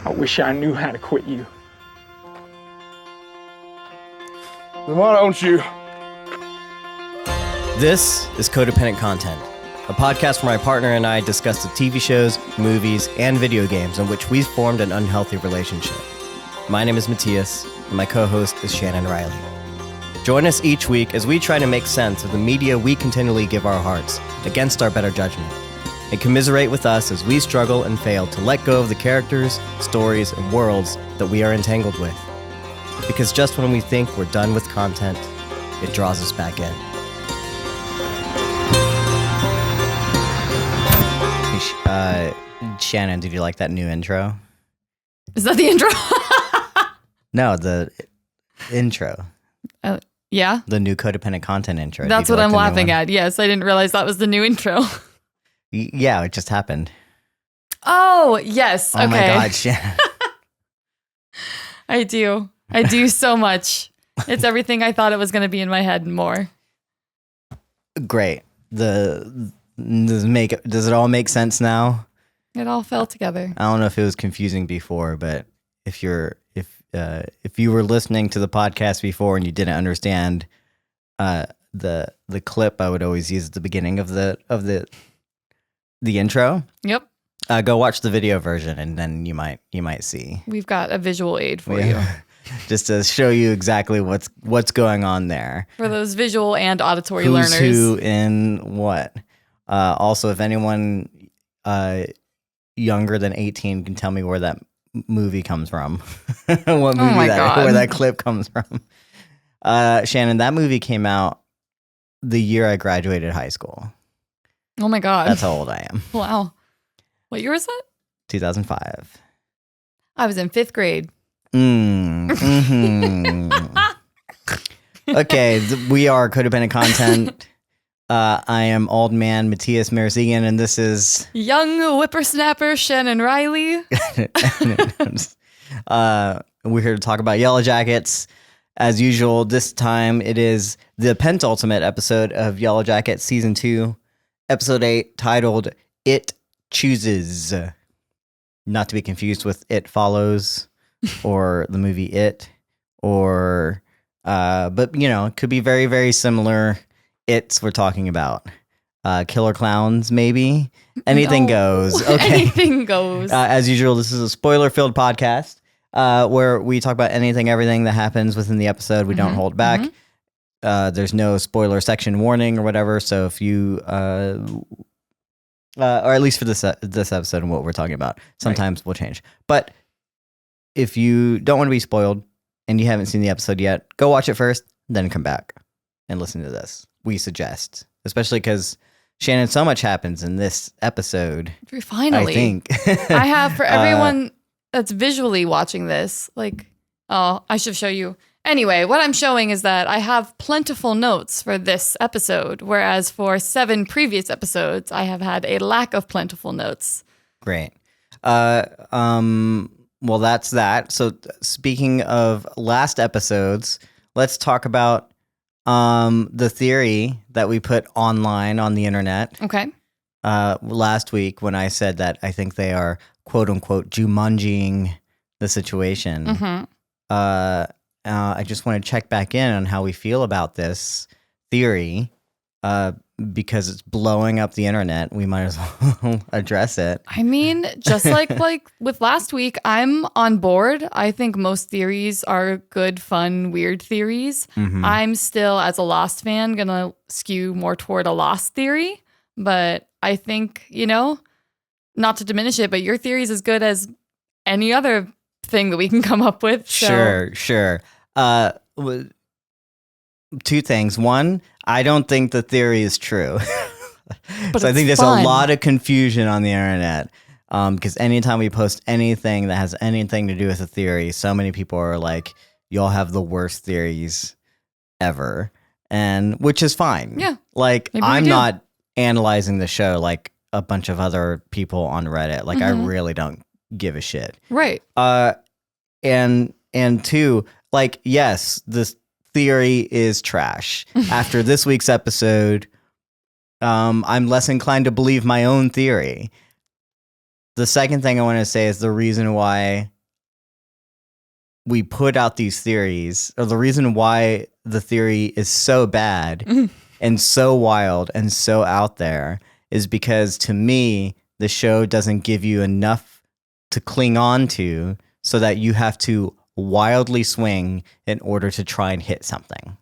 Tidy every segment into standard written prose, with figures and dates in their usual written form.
I wish I knew how to quit you. Then why don't you? This is Codependent Content, a podcast where my partner and I discuss the TV shows, movies, and video games in which we've formed an unhealthy relationship. My name is Mattias, and my co-host is Shannon Riley. Join us each week as we try to make sense of the media we continually give our hearts against our better judgment, and commiserate with us as we struggle and fail to let go of the characters, stories, and worlds that we are entangled with. Because just when we think we're done with content, it draws us back in. Shannon, did you like that new intro? Is that the intro? No, the intro. Yeah? The new Codependent Content intro. That's what I'm laughing at. Yes, I didn't realize that was the new intro. Yeah, it just happened. Oh, yes. Okay. Oh my God, Shannon. I do so much. It's everything I thought it was going to be in my head and more. Great. Does it all make sense now? It all fell together. I don't know if it was confusing before, but if you were listening to the podcast before and you didn't understand the clip I would always use at the beginning of the intro. Yep. Go watch the video version and then you might see. We've got a visual aid for you. Just to show you exactly what's going on there. For those visual and auditory Who's learners. Who in what. Also, if anyone younger than 18 can tell me where that movie comes from. What movie where that clip comes from. Shannon, that movie came out the year I graduated high school. Oh my God. That's how old I am. Wow. What year was that? 2005. I was in 5th grade. Okay, we are Codependent Content. I am old man Mattias Merzigan, and this is young whippersnapper Shannon Riley. We're here to talk about Yellowjackets. As usual, this time it is the penultimate episode of Yellowjackets Season 2, Episode 8, titled It Chooses. Not to be confused with It Follows or the movie It, or but you know, it could be very, very similar. We're talking about killer clowns, maybe. Anything goes. Okay. Anything goes. As usual, this is a spoiler-filled podcast where we talk about anything, everything that happens within the episode. We don't hold back. There's no spoiler section warning or whatever. So if you, or at least for this episode and what we're talking about, sometimes we'll change. But if you don't want to be spoiled and you haven't seen the episode yet, go watch it first, then come back and listen to this. We suggest, especially because Shannon, so much happens in this episode. Finally, I think I have for everyone that's visually watching this. I should show you. Anyway, what I'm showing is that I have plentiful notes for this episode, whereas for 7 previous episodes, I have had a lack of plentiful notes. Great. Well, that's that. So speaking of last episodes, let's talk about the theory that we put online on the internet. Okay. Last week when I said that I think they are quote unquote Jumanjiing the situation. I just want to check back in on how we feel about this theory. Because it's blowing up the internet, we might as well address it. I mean, just like with last week, I'm on board. I think most theories are good, fun, weird theories. I'm still, as a Lost fan, gonna skew more toward a Lost theory. But I think, not to diminish it, but your theory is as good as any other thing that we can come up with. So. Sure. 2 things. One, I don't think the theory is true. But so I think there's fun. a lot of confusion on the internet because anytime we post anything that has anything to do with a theory, so many people are like, y'all have the worst theories ever, and which is fine. Yeah. Like, Maybe I'm we do. not analyzing the show like a bunch of other people on Reddit. Like, I really don't give a shit. Right. And 2, like, yes, this theory is trash. After this week's episode, I'm less inclined to believe my own theory. The second thing I want to say is the reason why we put out these theories, or the reason why the theory is so bad and so wild and so out there is because, to me, the show doesn't give you enough to cling on to so that you have to wildly swing in order to try and hit something.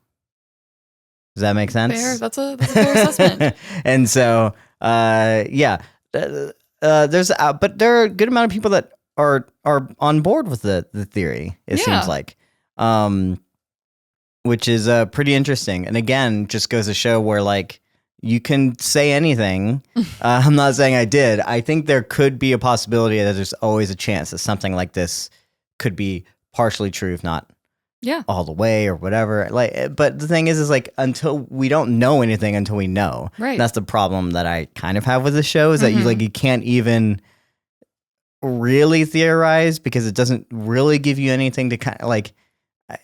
Does that make sense? Fair. That's a fair assessment. And so, but there are a good amount of people that are on board with the theory, it seems like, which is pretty interesting. And again, just goes to show where, like, you can say anything. I'm not saying I did. I think there could be a possibility that there's always a chance that something like this could be partially true, if not all the way or whatever. Like, but the thing is like, until we don't know anything until we know. Right. That's the problem that I kind of have with the show, is that you can't even really theorize because it doesn't really give you anything to kind of like,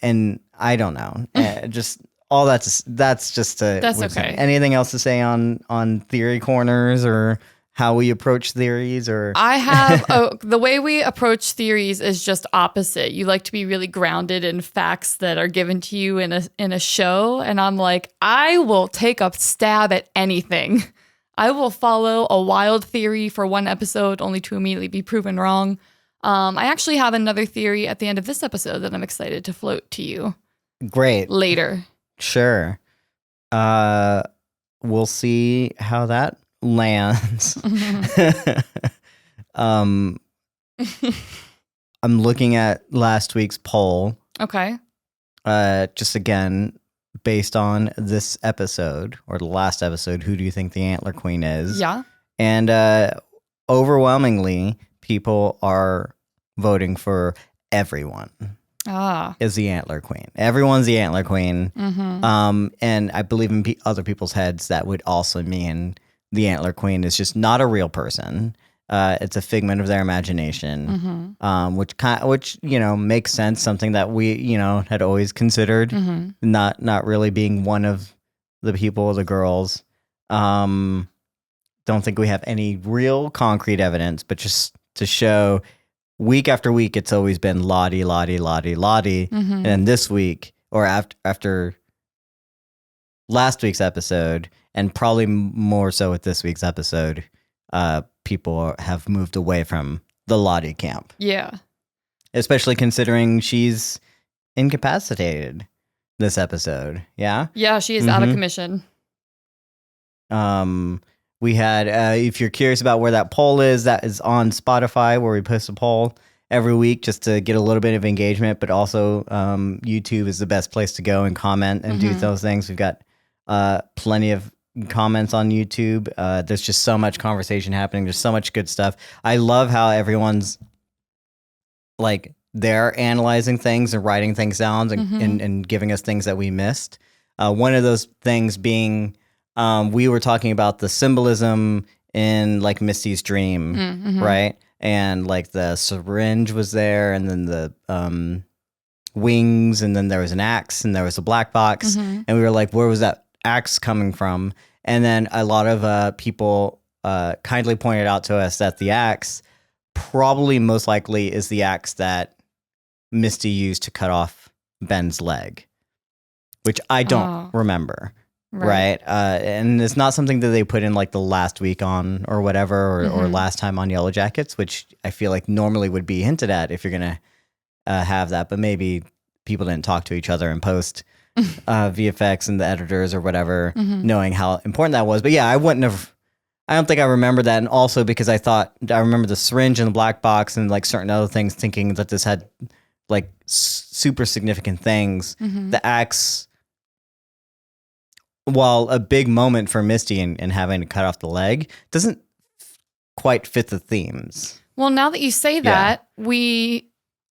and I don't know. Just all that's just that's okay. Anything else to say on theory corners or how we approach theories? Or I have the way we approach theories is just opposite. You like to be really grounded in facts that are given to you in a show, and I'm like, I will take a stab at anything. I will follow a wild theory for one episode only to immediately be proven wrong. I actually have another theory at the end of this episode that I'm excited to float to you. Great. Later. Sure. We'll see how that lands. I'm looking at last week's poll. Okay. Just again, based on this episode or the last episode, who do you think the Antler Queen is? Yeah. And overwhelmingly, people are voting for everyone. Is the Antler Queen. Everyone's the Antler Queen. And I believe in other people's heads that would also mean the Antler Queen is just not a real person. It's a figment of their imagination, which makes sense. Something that we had always considered, not really being one of the people or the girls. Don't think we have any real concrete evidence, but just to show. Week after week, it's always been Lottie. And then this week, or after last week's episode, and probably more so with this week's episode, people have moved away from the Lottie camp. Yeah. Especially considering she's incapacitated this episode. Yeah? Yeah, she is out of commission. We had, if you're curious about where that poll is, that is on Spotify, where we post a poll every week just to get a little bit of engagement, but also YouTube is the best place to go and comment and do those things. We've got plenty of comments on YouTube. There's just so much conversation happening. There's so much good stuff. I love how everyone's like, they're analyzing things and writing things down and giving us things that we missed. One of those things being... we were talking about the symbolism in like Misty's dream, right? And like the syringe was there, and then the wings, and then there was an axe, and there was a black box, and we were like, where was that axe coming from? And then a lot of people kindly pointed out to us that the axe probably most likely is the axe that Misty used to cut off Ben's leg, which I don't remember. Right. And it's not something that they put in like the last week on or whatever, or last time on Yellowjackets, which I feel like normally would be hinted at if you're going to have that. But maybe people didn't talk to each other and post VFX and the editors or whatever, knowing how important that was. But yeah, I don't think I remember that. And also because I remember the syringe and the black box and like certain other things, thinking that this had like super significant things. The axe... while a big moment for Misty and having to cut off the leg, doesn't quite fit the themes. Well, now that you say that, we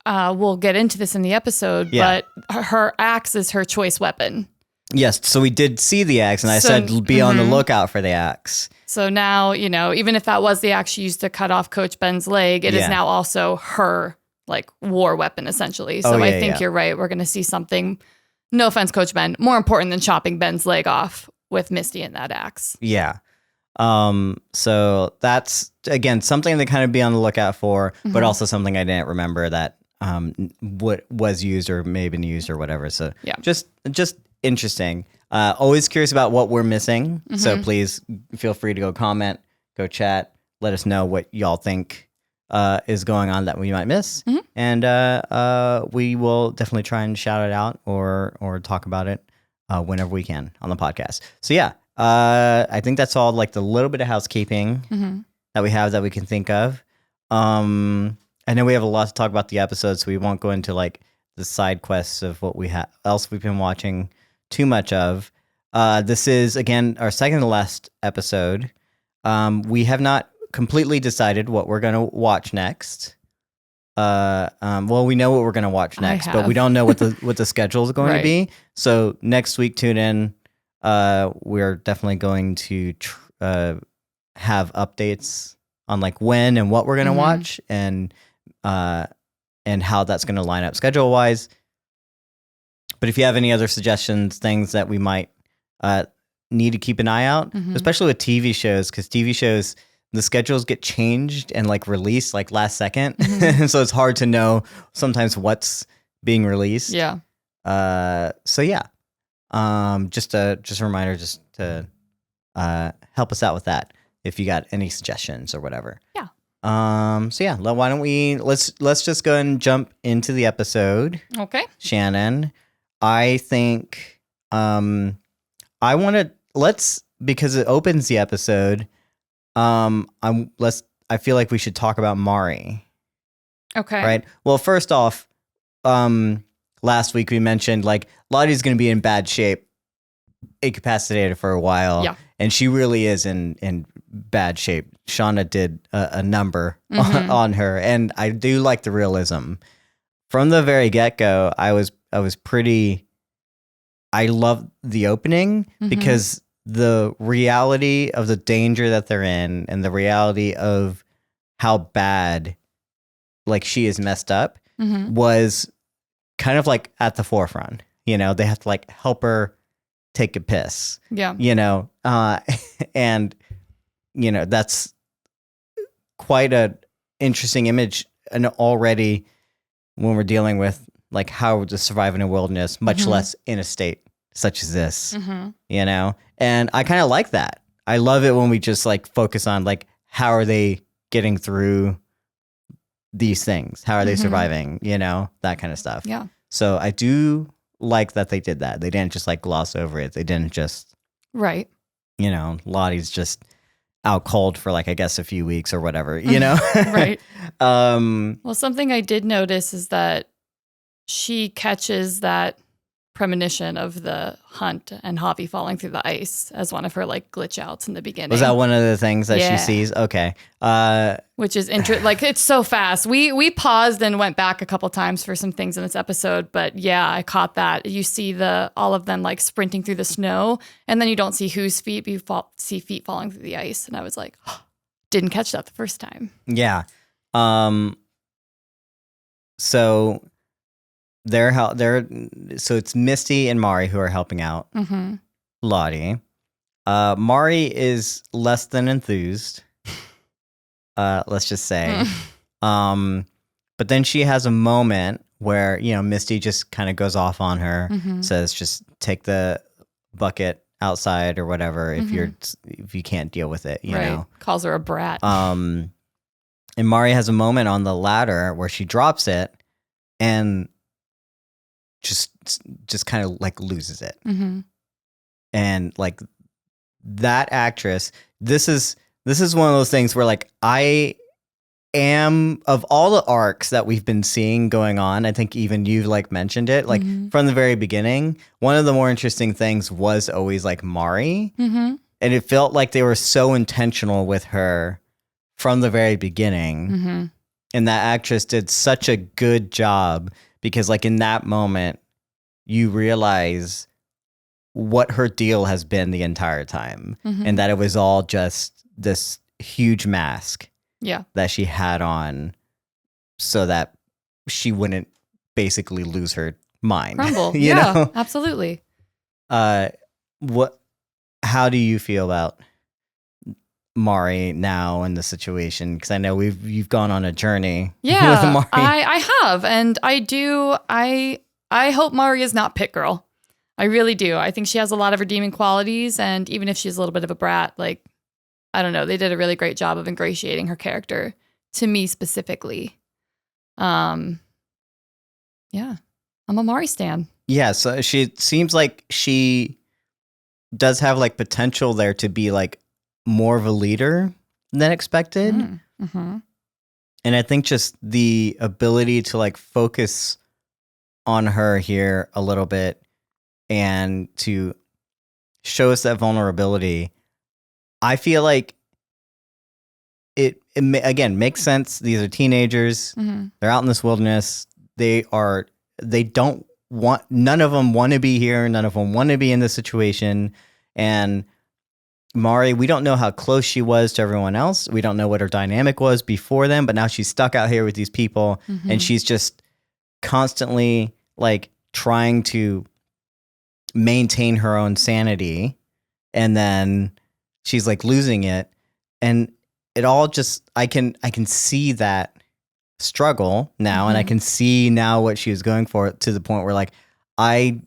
will get into this in the episode, but her axe is her choice weapon. Yes, so we did see the axe, and I said be on the lookout for the axe. So now, even if that was the axe she used to cut off Coach Ben's leg, it is now also her like war weapon, essentially. So I think you're right. We're going to see something... No offense, Coach Ben. More important than chopping Ben's leg off with Misty and that axe. Yeah. So that's, again, something to kind of be on the lookout for, but also something I didn't remember that what was used or may have been used or whatever. So Yeah. just interesting. Always curious about what we're missing. So please feel free to go comment, go chat, let us know what y'all think is going on that we might miss. And we will definitely try and shout it out or talk about it whenever we can on the podcast. So yeah, I think that's all like the little bit of housekeeping that we have that we can think of. I know we have a lot to talk about the episode, so we won't go into like the side quests of what we have else we've been watching too much of. This is again our second to last episode. We have not completely decided what we're going to watch next. Well, we know what we're going to watch next, but we don't know what the schedule is going to be. So next week, tune in. We're definitely going to have updates on like when and what we're going to watch and how that's going to line up schedule wise. But if you have any other suggestions, things that we might need to keep an eye out, especially with TV shows, because TV shows, the schedules get changed and like released like last second. So it's hard to know sometimes what's being released. Yeah. So yeah. Just a reminder just to help us out with that if you got any suggestions or whatever. Yeah. So yeah, why don't let's just go and jump into the episode. Okay. Shannon, I think because it opens the episode, I feel like we should talk about Mari. Okay. Right? Well, first off, last week we mentioned like Lottie's going to be in bad shape, incapacitated for a while. Yeah. And she really is in bad shape. Shauna did a number on her, and I do like the realism. From the very get-go, I love the opening because the reality of the danger that they're in and the reality of how bad like she is messed up was kind of like at the forefront. You know, they have to like help her take a piss. Yeah. You know, and you know, that's quite a interesting image, and already when we're dealing with like how to survive in a wilderness, much less in a state such as this, you know? And I kind of like that. I love it when we just like focus on like, how are they getting through these things? How are they surviving? You know, that kind of stuff. Yeah. So I do like that they did that. They didn't just like gloss over it. They didn't just, Right. you know, Lottie's just out cold for like, I guess a few weeks or whatever, you know? Right. Well, something I did notice is that she catches that premonition of the hunt and Javi falling through the ice as one of her like glitch outs in the beginning. Was that one of the things that she sees? Okay. Which is interesting. Like it's so fast. We paused and went back a couple times for some things in this episode, but yeah, I caught that. You see all of them like sprinting through the snow, and then you don't see whose feet, but you see feet falling through the ice, and I was like, didn't catch that the first time. Yeah. So so it's Misty and Mari who are helping out Lottie. Mari is less than enthused. Let's just say. But then she has a moment where, you know, Misty just kind of goes off on her, says just take the bucket outside or whatever if you can't deal with it, you know. Calls her a brat. And Mari has a moment on the ladder where she drops it and just kind of like loses it. And like that actress, this is one of those things where like I am, of all the arcs that we've been seeing going on, I think even you've like mentioned it, like from the very beginning, one of the more interesting things was always like Mari. And it felt like they were so intentional with her from the very beginning. And that actress did such a good job because like in that moment, you realize what her deal has been the entire time and that it was all just this huge mask that she had on so that she wouldn't basically lose her mind. Crumble. you know? Absolutely. How do you feel about Mari now in the situation? Because I know you've gone on a journey. Yeah, with Mari. I have, and I hope Mari is not Pit Girl. I really do. I think she has a lot of redeeming qualities, and even if she's a little bit of a brat, like, I don't know, they did a really great job of ingratiating her character to me specifically. Yeah, I'm a Mari stan. Yeah, so she seems like she does have like potential there to be like more of a leader than expected. Mm-hmm. And I think just the ability to like focus on her here a little bit and to show us that vulnerability, I feel like it again makes sense. These are teenagers. Mm-hmm. They're out in this wilderness. None of them want to be here. None of them want to be in this situation. And Mari, we don't know how close she was to everyone else. We don't know what her dynamic was before them, but now she's stuck out here with these people, and she's just constantly like trying to maintain her own sanity, and then she's like losing it. And it all just, I can see that struggle now, and I can see now what she was going for, to the point where like I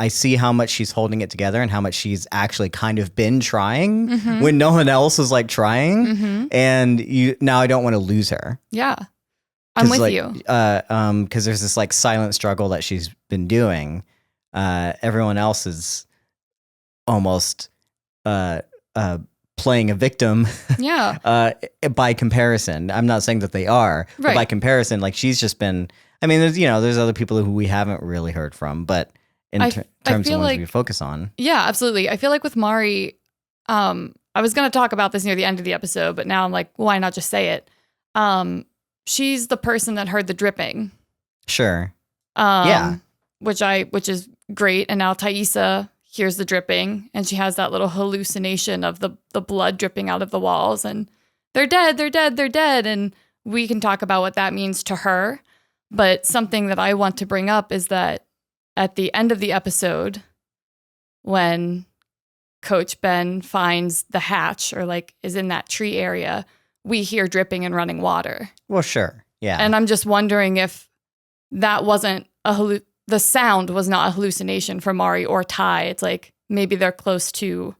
see how much she's holding it together and how much she's actually kind of been trying when no one else is like trying. And now I don't want to lose her. Yeah. I'm with you. Because there's this like silent struggle that she's been doing. Everyone else is almost playing a victim. Yeah. By comparison. I'm not saying that they are, but by comparison, like she's just been, I mean, there's other people who we haven't really heard from, but in terms of ones we focus on. Yeah, absolutely. I feel like with Mari, I was going to talk about this near the end of the episode, but now I'm like, why not just say it? She's the person that heard the dripping. Sure. Which is great. And now Taissa hears the dripping, and she has that little hallucination of the blood dripping out of the walls, and they're dead, they're dead, they're dead. And we can talk about what that means to her. But something that I want to bring up is that at the end of the episode, when Coach Ben finds the hatch, or like is in that tree area, we hear dripping and running water. Well, sure. Yeah. And I'm just wondering if that wasn't the sound was not a hallucination for Mari or Ty. It's like maybe they're close to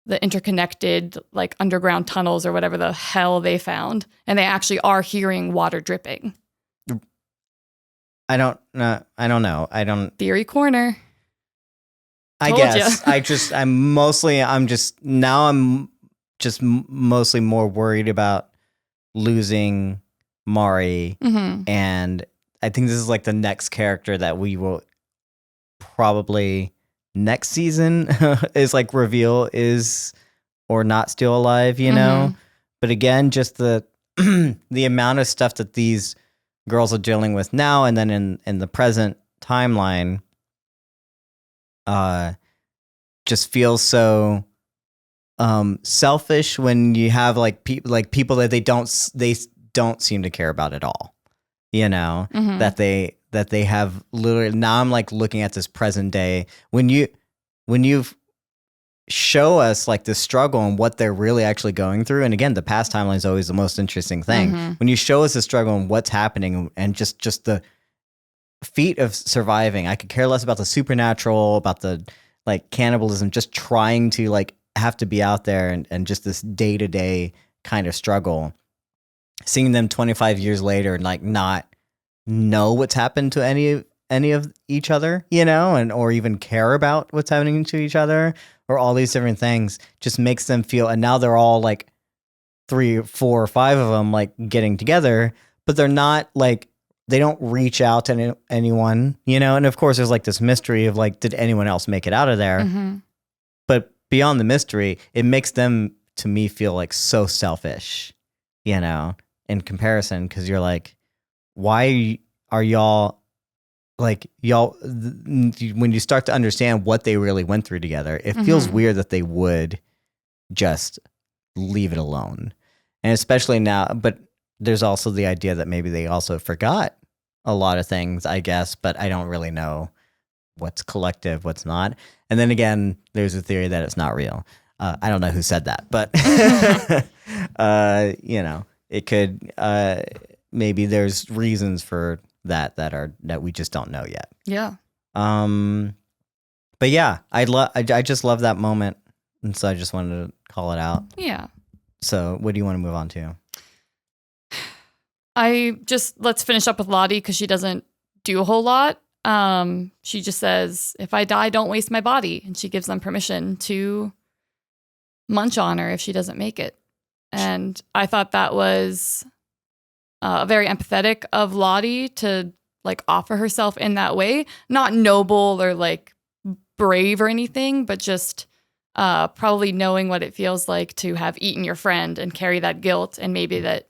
the interconnected like underground tunnels or whatever the hell they found, and they actually are hearing water dripping. I don't know. Theory corner. I guess. I'm mostly more worried about losing Mari. And I think this is like the next character that we will probably next season is like reveal is or not still alive, you know? But again, just the amount of stuff that these girls are dealing with now, and then in the present timeline, just feels so selfish when you have like people that they don't seem to care about at all, you know, that they have literally. Now I'm like looking at this present day when you show us like the struggle and what they're really actually going through. And again, the past timeline is always the most interesting thing. When you show us the struggle and what's happening, and just the feat of surviving. I could care less about the supernatural, about the like cannibalism, just trying to like have to be out there and just this day-to-day kind of struggle. Seeing them 25 years later and like not know what's happened to any of each other, you know, and or even care about what's happening to each other, or all these different things, just makes them feel. And now they're all like 3, 4, or 5 of them like getting together, but they're not like, they don't reach out to anyone, you know. And of course there's like this mystery of like, did anyone else make it out of there? But beyond the mystery, it makes them, to me, feel like so selfish, you know, in comparison. Because you're like, why are y'all like when you start to understand what they really went through together, it feels weird that they would just leave it alone. And especially now, but there's also the idea that maybe they also forgot a lot of things, I guess, but I don't really know what's collective, what's not. And then again, there's a theory that it's not real. I don't know who said that, but it could maybe there's reasons for that we just don't know yet. Yeah. But yeah, I just love that moment, and so I just wanted to call it out. Yeah. So what do you want to move on to? Let's finish up with Lottie because she doesn't do a whole lot. She just says, if I die, don't waste my body. And she gives them permission to munch on her if she doesn't make it. And I thought that was very empathetic of Lottie to like offer herself in that way. Not noble or like brave or anything, but just probably knowing what it feels like to have eaten your friend and carry that guilt, and maybe that,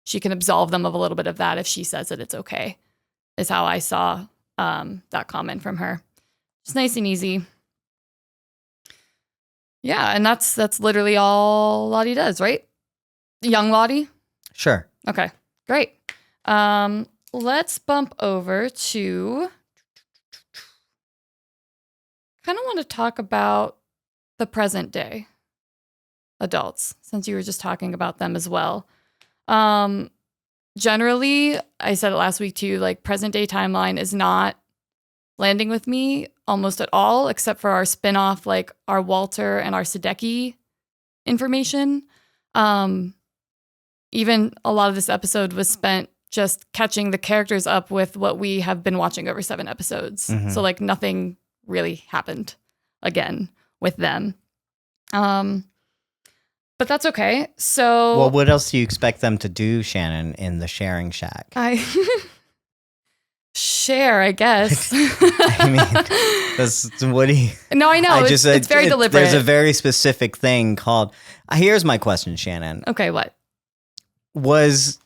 she can absolve them of a little bit of that if she says that it's okay, is how I saw that comment from her. Just nice and easy. Yeah, and that's literally all Lottie does, right? Young Lottie? Sure. Okay, great. Let's bump over to... kind of want to talk about the present day adults, since you were just talking about them as well. Generally, I said it last week too, like present day timeline is not landing with me almost at all, except for our spinoff, like our Walter and our Sadeckis information. Even a lot of this episode was spent just catching the characters up with what we have been watching over 7 episodes. Mm-hmm. So like nothing really happened again with them. But that's okay. So, well, what else do you expect them to do, Shannon, in the sharing shack? Share, I guess. I mean, that's what do you... No, I know. It's very deliberate. There's a very specific thing called... Here's my question, Shannon. Okay, what? Was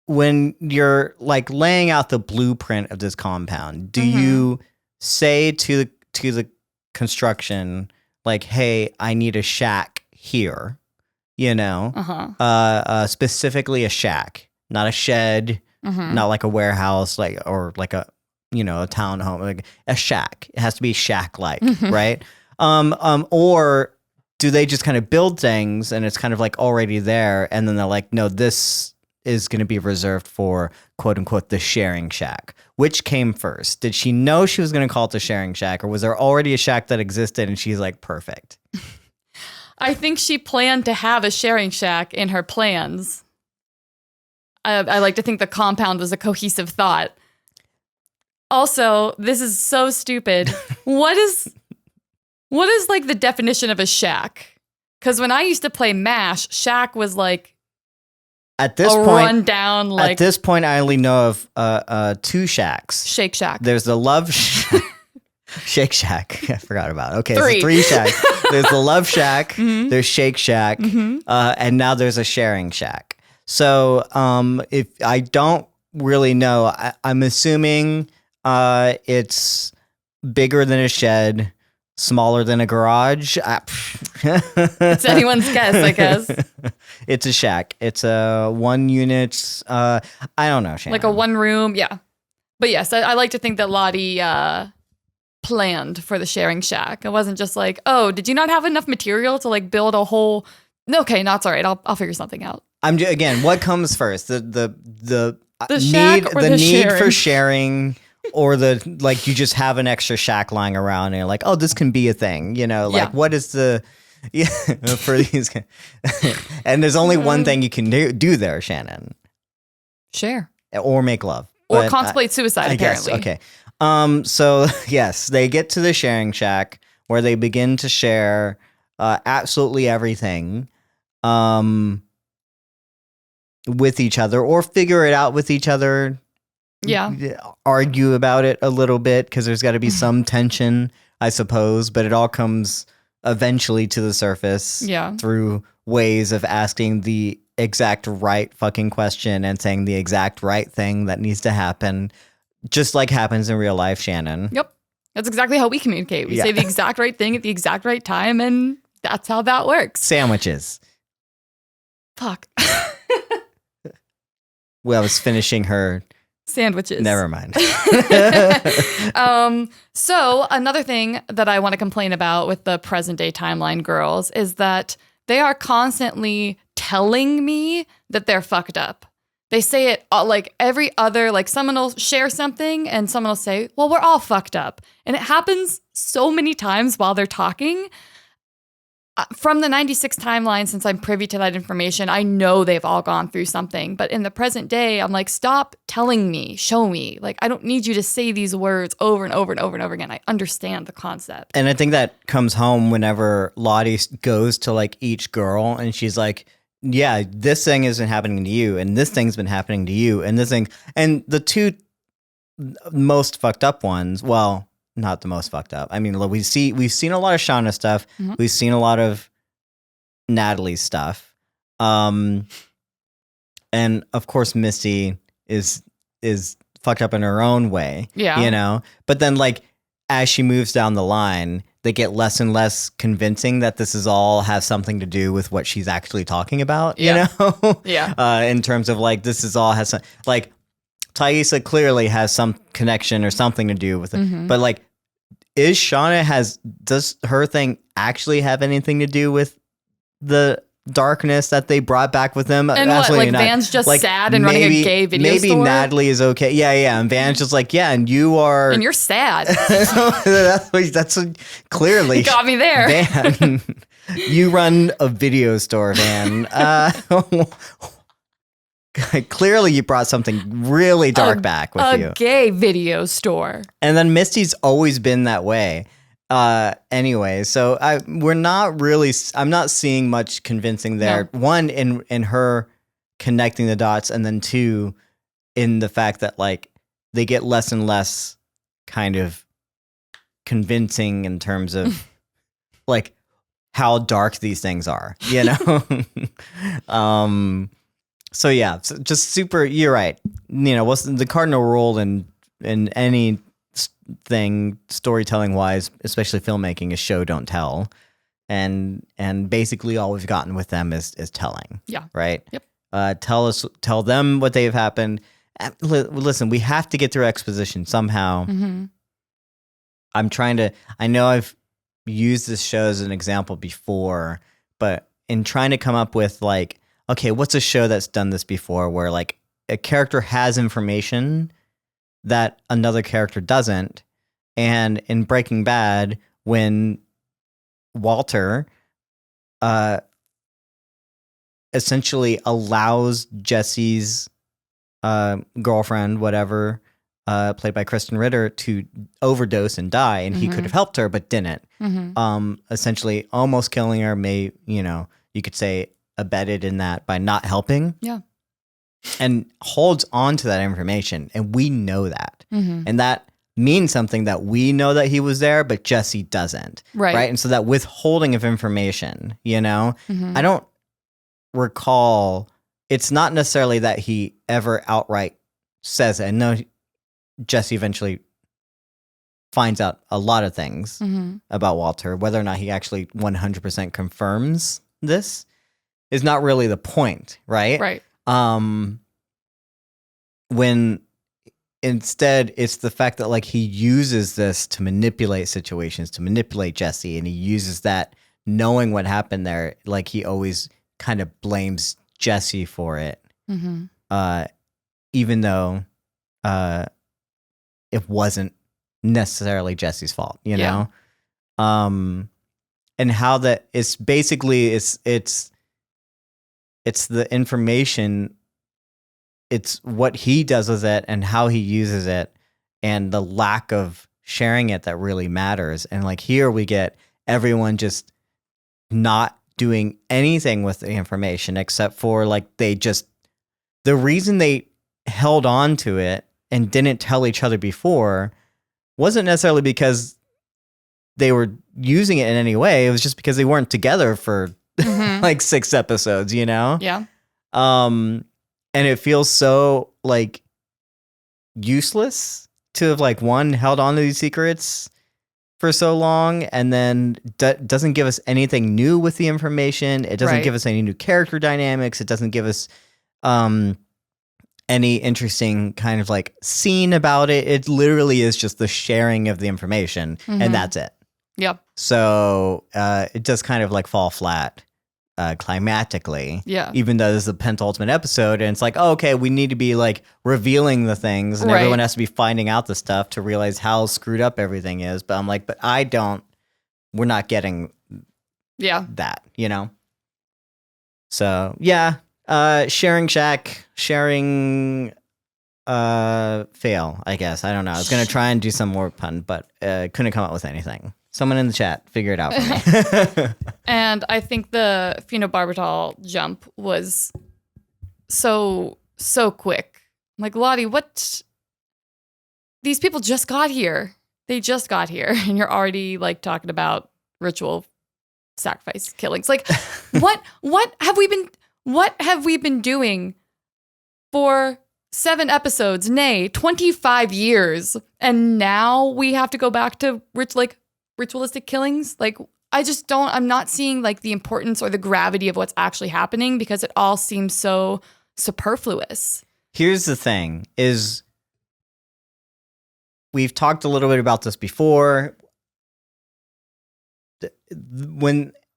when you're like laying out the blueprint of this compound, do you say to the construction, like, hey, I need a shack here, specifically a shack, not a shed, not like a warehouse, or like a townhome, like a shack. It has to be shack-like, right? Or do they just kind of build things and it's kind of like already there, and then they're like, no, this is going to be reserved for quote unquote the sharing shack? Which came first? Did she know she was going to call it the sharing shack, or was there already a shack that existed and she's like, perfect? I think she planned to have a sharing shack in her plans. I like to think the compound was a cohesive thought. Also, this is so stupid. What is like the definition of a shack? Because when I used to play MASH, shack was like at this point, rundown. Like, at this point, I only know of 2 shacks. Shake Shack. There's the Love Shake Shack. I forgot about it. Okay, 3. So 3 shacks. There's the Love Shack. There's Shake Shack, and now there's a sharing shack. So, if I don't really know, I'm assuming it's bigger than a shed, smaller than a garage. It's anyone's guess, I guess. It's a shack. It's a 1 unit. I don't know, Shannon. Like a 1 room, yeah. But yes, I like to think that Lottie planned for the sharing shack. It wasn't just like, oh, did you not have enough material to like build a whole? Okay, no, it's all right. I'll figure something out. Again, what comes first? The shack or the need sharing? for sharing, or the like you just have an extra shack lying around and you're like, oh, this can be a thing. What is the for these? And there's only one thing you can do there, Shannon. Share or make love or contemplate suicide. Apparently, okay. So yes, they get to the sharing shack where they begin to share absolutely everything with each other, or figure it out with each other. Yeah. Argue about it a little bit, because there's got to be some tension, I suppose, but it all comes eventually to the surface through ways of asking the exact right fucking question and saying the exact right thing that needs to happen. Just like happens in real life, Shannon. Yep. That's exactly how we communicate. We say the exact right thing at the exact right time, and that's how that works. Sandwiches. Fuck. Well, I was finishing her Sandwiches. Never mind. So another thing that I want to complain about with the present day timeline girls is that they are constantly telling me that they're fucked up. They say it like every other, like someone will share something and someone will say, well, we're all fucked up. And it happens so many times while they're talking. From the 96 timeline, since I'm privy to that information, I know they've all gone through something. But in the present day, I'm like, stop telling me, show me. Like, I don't need you to say these words over and over and over and over again. I understand the concept. And I think that comes home whenever Lottie goes to like each girl and she's like, yeah, this thing isn't happening to you, and this thing's been happening to you, and this thing, and the two most fucked up ones, well, not the most fucked up. I mean, we've seen a lot of Shauna stuff. Mm-hmm. We've seen a lot of Natalie's stuff. And of course Misty is fucked up in her own way. Yeah. You know? But then like as she moves down the line, they get less and less convincing that this is all has something to do with what she's actually talking about, you know? Yeah. In terms of like this is all has some, like Taissa clearly has some connection or something to do with it. Mm-hmm. But like is Shauna does her thing actually have anything to do with the darkness that they brought back with them? And Absolutely what, like not. Van's just like, sad and running a gay video maybe store? Maybe Natalie is okay. Yeah. And Van's just like, yeah, and you are... And you're sad. that's clearly... Got me there. Van, you run a video store, Van. Clearly you brought something really dark back with you. A gay video store. And then Misty's always been that way. Anyway, so I'm not seeing much convincing there. No. One, in her connecting the dots, and then two, in the fact that like they get less and less kind of convincing in terms of like how dark these things are, you know? So yeah, just super, you're right. You know, what's the cardinal rule in any thing storytelling wise, especially filmmaking, is show don't tell, and basically all we've gotten with them is telling. Yeah. Right. Yep. Tell them what they've happened. Listen, we have to get through exposition somehow. Mm-hmm. I know I've used this show as an example before, but in trying to come up with like, okay, what's a show that's done this before where like a character has information that another character doesn't. And in Breaking Bad, when Walter essentially allows Jesse's girlfriend, whatever, played by Kristen Ritter, to overdose and die, and he could have helped her but didn't. Mm-hmm. Essentially almost killing her, you could say abetted in that by not helping. Yeah. And holds on to that information, and we know that. Mm-hmm. And that means something, that we know that he was there, but Jesse doesn't. Right? And so that withholding of information, mm-hmm. I don't recall, it's not necessarily that he ever outright says it. And no, Jesse eventually finds out a lot of things mm-hmm. about Walter. Whether or not he actually 100% confirms this is not really the point, right? Right. When instead it's the fact that like he uses this to manipulate situations, to manipulate Jesse, and he uses that knowing what happened there, like he always kind of blames Jesse for it. Mm-hmm. Even though it wasn't necessarily Jesse's fault, you know? And how that it's basically it's the information, it's what he does with it and how he uses it and the lack of sharing it that really matters. And like here we get everyone just not doing anything with the information except for like the reason they held on to it and didn't tell each other before wasn't necessarily because they were using it in any way. It was just because they weren't together for mm-hmm. like 6 episodes, Yeah. And it feels so like useless to have like one held on to these secrets for so long, and then doesn't give us anything new with the information. It doesn't give us any new character dynamics. It doesn't give us any interesting kind of like scene about it. It literally is just the sharing of the information, and that's it. Yep. So it does kind of like fall flat climatically. Yeah. Even though this is the penultimate episode, and it's like, oh, okay, we need to be like revealing the things, and everyone has to be finding out the stuff to realize how screwed up everything is. But I'm like, but we're not getting that, you know? So yeah, sharing shack, sharing fail, I guess. I don't know. I was gonna try and do some more pun, but couldn't come up with anything. Someone in the chat, figure it out for me. And I think the phenobarbital jump was so quick. I'm like, Lottie, what? These people just got here. They just got here, and you're already like talking about ritual sacrifice killings. Like, what have we been doing for 7 episodes, nay, 25 years, and now we have to go back to ritualistic killings? Like, I'm not seeing like the importance or the gravity of what's actually happening, because it all seems so superfluous. Here's the thing is, we've talked a little bit about this before.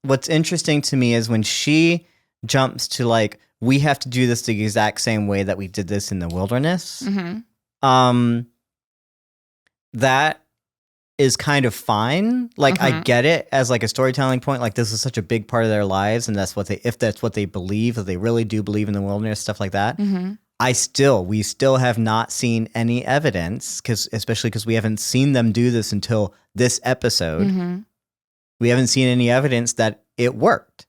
What's interesting to me is when she jumps to like, we have to do this the exact same way that we did this in the wilderness. That is kind of fine. Like, I get it as like a storytelling point. Like, this is such a big part of their lives, and if that's what they believe, if they really do believe in the wilderness, stuff like that. We still have not seen any evidence, especially because we haven't seen them do this until this episode. We haven't seen any evidence that it worked.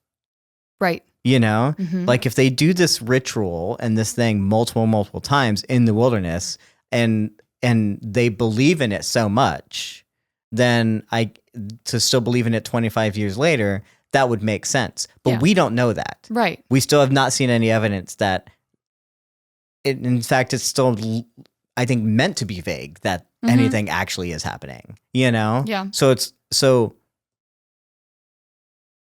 Right. You know, like if they do this ritual and this thing multiple times in the wilderness, and they believe in it so much, then to still believe in it 25 years later, that would make sense. But we don't know that. Right. We still have not seen any evidence that in fact, it's still, I think, meant to be vague that anything actually is happening, you know? Yeah. So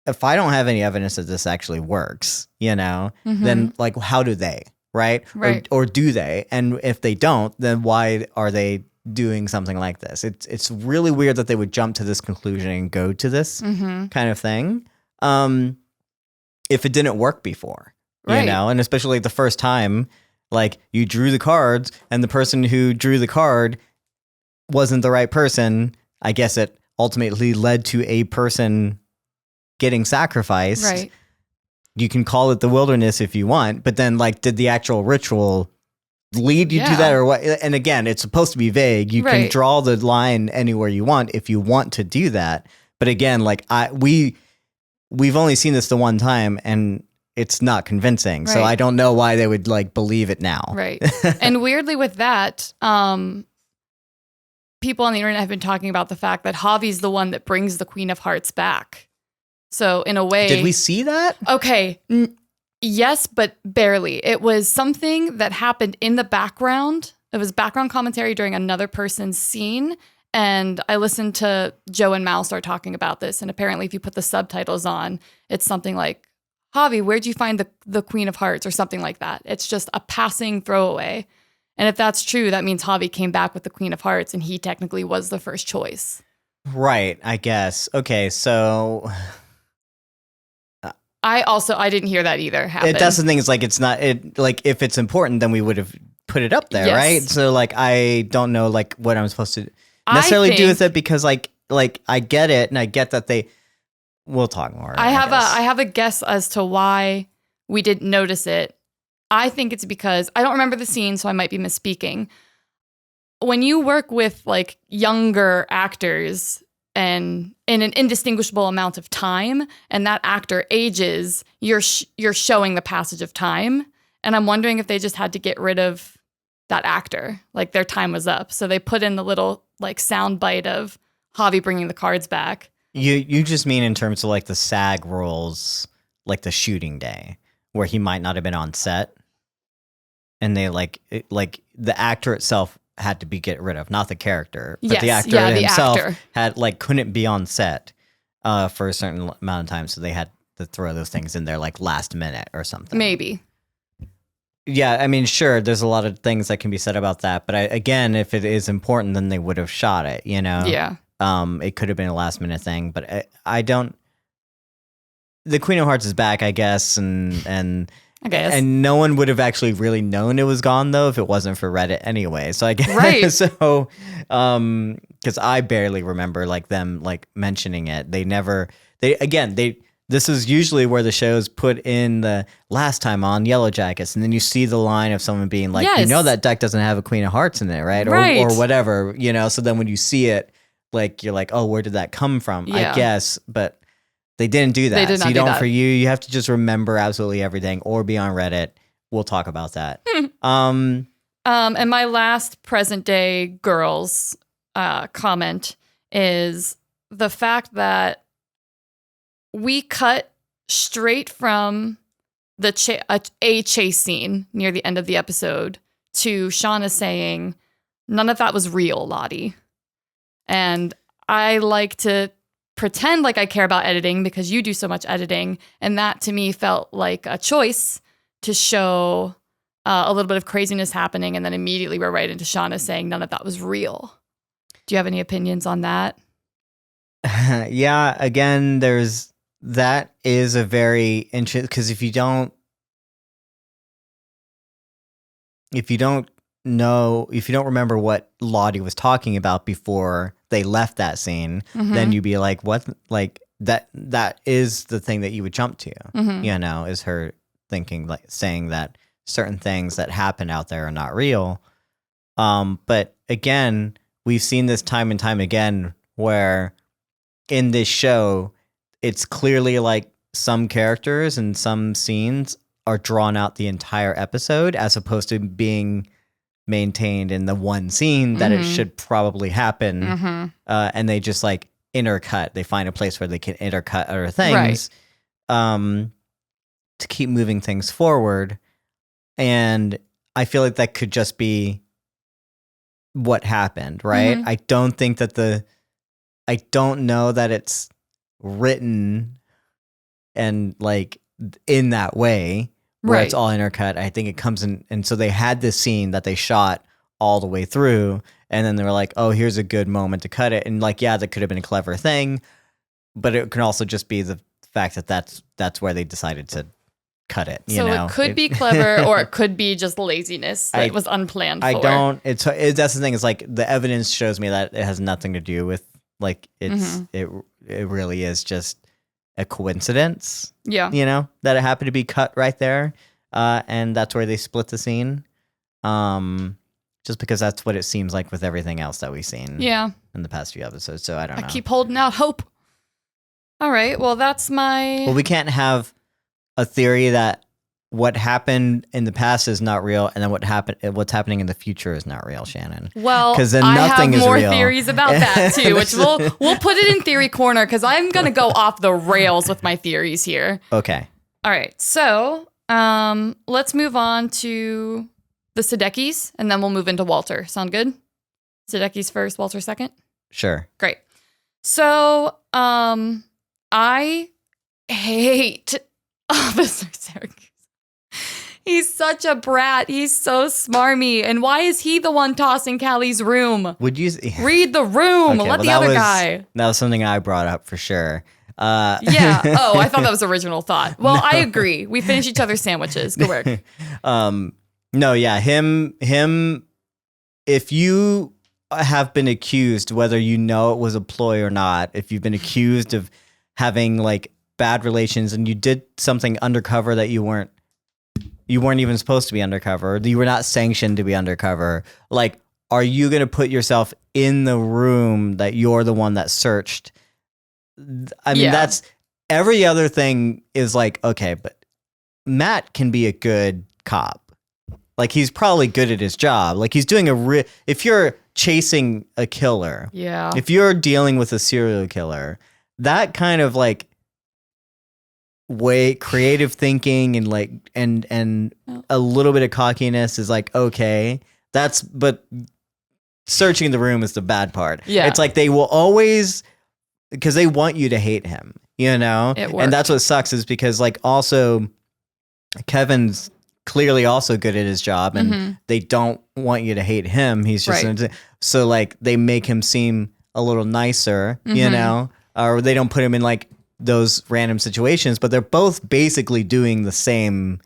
if I don't have any evidence that this actually works, you know, then like, how do they, right? Or do they? And if they don't, then why are they doing something like this? It's really weird that they would jump to this conclusion and go to this kind of thing. If it didn't work before, you know, and especially the first time, like you drew the cards and the person who drew the card wasn't the right person. I guess it ultimately led to a person getting sacrificed. Right. You can call it the wilderness if you want, but then like, did the actual ritual lead you to that or what? And again, it's supposed to be vague. You can draw the line anywhere you want if you want to do that. But again, like we've only seen this the one time, and it's not convincing. So I don't know why they would like believe it now. Right. And weirdly with that, people on the internet have been talking about the fact that Javi's the one that brings the Queen of Hearts back. So in a way... Did we see that? Okay. Yes, but barely. It was something that happened in the background. It was background commentary during another person's scene. And I listened to Joe and Mal start talking about this. And apparently if you put the subtitles on, it's something like, Javi, where'd you find the Queen of Hearts, or something like that? It's just a passing throwaway. And if that's true, that means Javi came back with the Queen of Hearts, and he technically was the first choice. Right, I guess. Okay, so... I didn't hear that either happen. That's the thing. It's like, it's not, like, if it's important, then we would have put it up there, right? So, like, I don't know, like, what I'm supposed to necessarily do with it, because, like, I get it, and I get that we'll talk more. I have a guess as to why we didn't notice it. I think it's because, I don't remember the scene, so I might be misspeaking. When you work with, like, younger actors, and in an indistinguishable amount of time, and that actor ages, you're showing the passage of time. And I'm wondering if they just had to get rid of that actor, like their time was up, so they put in the little like sound bite of Javi bringing the cards back. You just mean in terms of like the SAG rules, like the shooting day, where he might not have been on set, and they like the actor itself had to be get rid of, not the character, but the actor himself had like couldn't be on set for a certain amount of time, so they had to throw those things in there like last minute or something. Maybe. Yeah, I mean, sure, there's a lot of things that can be said about that, but again, if it is important, then they would have shot it, you know? Yeah. It could have been a last minute thing, but I don't. The Queen of Hearts is back, I guess, and I guess. And no one would have actually really known it was gone though if it wasn't for Reddit anyway. So I guess Right. So, because I barely remember like them like mentioning it. This is usually where the shows put in the last time on Yellowjackets, and then you see the line of someone being like, Yes. you know, that deck doesn't have a Queen of Hearts in it, right? Right. Or whatever, you know. So then when you see it, like you're like, oh, where did that come from? Yeah. I guess, but they didn't do that. They did not so you do don't that. for you have to just remember absolutely everything or be on Reddit. We'll talk about that. And my last present day girls comment is the fact that we cut straight from the a chase scene near the end of the episode to Shauna saying, "None of that was real, Lottie." And I like to pretend like I care about editing because you do so much editing, and that to me felt like a choice to show a little bit of craziness happening, and then immediately we're right into Shauna saying none of that was real. Do you have any opinions on that? Yeah, again, that is a very interesting, because if you don't remember what Lottie was talking about before they left that scene, then you'd be like, what? Like that is the thing that you would jump to, you know, is her thinking, like saying that certain things that happen out there are not real. But again, we've seen this time and time again where in this show, it's clearly like some characters and some scenes are drawn out the entire episode as opposed to being maintained in the one scene that it should probably happen. And they just like intercut. They find a place where they can intercut other things to keep moving things forward. And I feel like that could just be what happened, right? I don't think that I don't know that it's written and like in that way where it's all intercut. I think it comes in, and so they had this scene that they shot all the way through, and then they were like, oh, here's a good moment to cut it. And like, yeah, that could have been a clever thing, but it can also just be the fact that that's where they decided to cut it. You know? It could be clever, or it could be just laziness that was unplanned for. That's the thing, is like the evidence shows me that it has nothing to do with like it really is just a coincidence. Yeah. You know, that it happened to be cut right there. And that's where they split the scene. Just because that's what it seems like with everything else that we've seen in the past few episodes. So I don't know. I keep holding out hope. All right. Well, that's my... Well, we can't have a theory that what happened in the past is not real, and then what's happening in the future is not real, Shannon. Well, because then I nothing have is more real. theories about that too, which we'll put it in theory corner because I'm gonna go off the rails with my theories here. Okay. All right. So let's move on to the Sadeckis, and then we'll move into Walter. Sound good? Sadeckis first, Walter second? Sure. Great. So I hate Officer Syracuse. He's such a brat. He's so smarmy. And why is he the one tossing Callie's room? Would you read the room? Okay, Let the other guy. That was something I brought up for sure. Yeah. Oh, I thought that was original thought. Well, no. I agree. We finish each other's sandwiches. Good work. No, yeah, him. If you have been accused, whether you know it was a ploy or not, if you've been accused of having like bad relations and you did something undercover that you weren't even supposed to be undercover, you were not sanctioned to be undercover, like, are you going to put yourself in the room that you're the one that searched? I mean, that's every other thing is like, okay, but Matt can be a good cop. Like, he's probably good at his job. Like, he's doing if you're chasing a killer, if you're dealing with a serial killer, that kind of like way creative thinking and like and a little bit of cockiness is like, okay, but searching the room is the bad part. Yeah, it's like they will always, because they want you to hate him, you know. And that's what sucks, is because like also Kevin's clearly also good at his job, and they don't want you to hate him. He's just so like they make him seem a little nicer, you know, or they don't put him in like those random situations, but they're both basically doing the same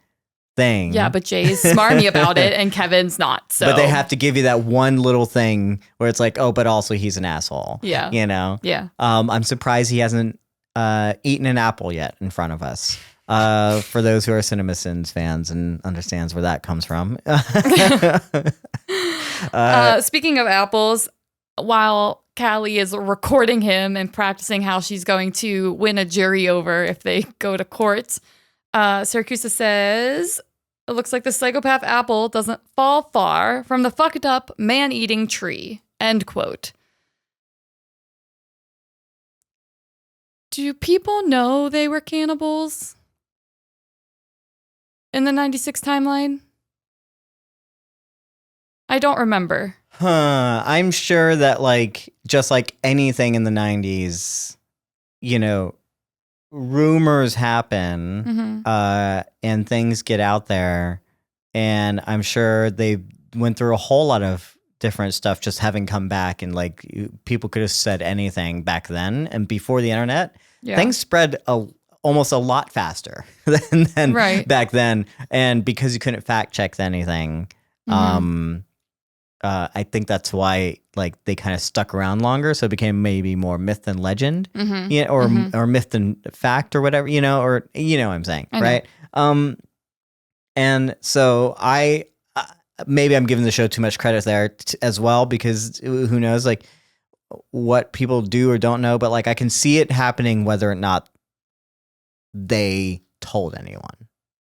thing. Yeah, but Jay's smarmy about it and Kevin's not. So, but they have to give you that one little thing where it's like, oh, but also he's an asshole. Yeah, you know. Yeah. I'm surprised he hasn't eaten an apple yet in front of us. For those who are CinemaSins fans and understands where that comes from. Speaking of apples, while Callie is recording him and practicing how she's going to win a jury over if they go to court, Syracuse says, it looks like the psychopath apple doesn't fall far from the fucked up man-eating tree. End quote. Do people know they were cannibals in the 96 timeline? I don't remember. I'm sure that like just like anything in the 90s, you know, rumors happen and things get out there, and I'm sure they went through a whole lot of different stuff just having come back, and like people could have said anything back then, and before the internet things spread almost a lot faster than back then, and because you couldn't fact check anything, I think that's why like they kind of stuck around longer, so it became maybe more myth than legend, or myth than fact or whatever, you know, or you know what I'm saying, right? And so I maybe I'm giving the show too much credit there as well, because who knows like what people do or don't know, but like I can see it happening whether or not they told anyone.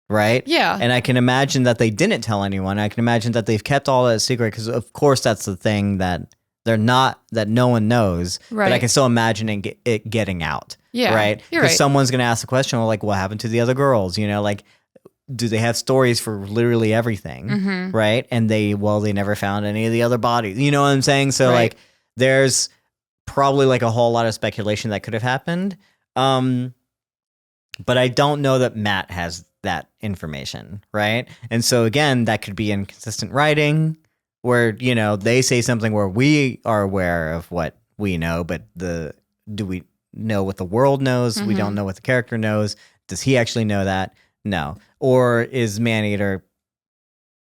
Right? Yeah. And I can imagine that they didn't tell anyone. I can imagine that they've kept all that secret because, of course, that's the thing that they're not, that no one knows. Right. But I can still imagine it getting out. Yeah. Right? Because someone's going to ask the question, well, like, what happened to the other girls? You know, like, do they have stories for literally everything? Right? And they never found any of the other bodies. You know what I'm saying? So, like, there's probably like a whole lot of speculation that could have happened. But I don't know that Matt has that information, right? And so again, that could be inconsistent writing where, you know, they say something where we are aware of what we know, but do we know what the world knows? We don't know what the character knows. Does he actually know that? No. Or is Maneater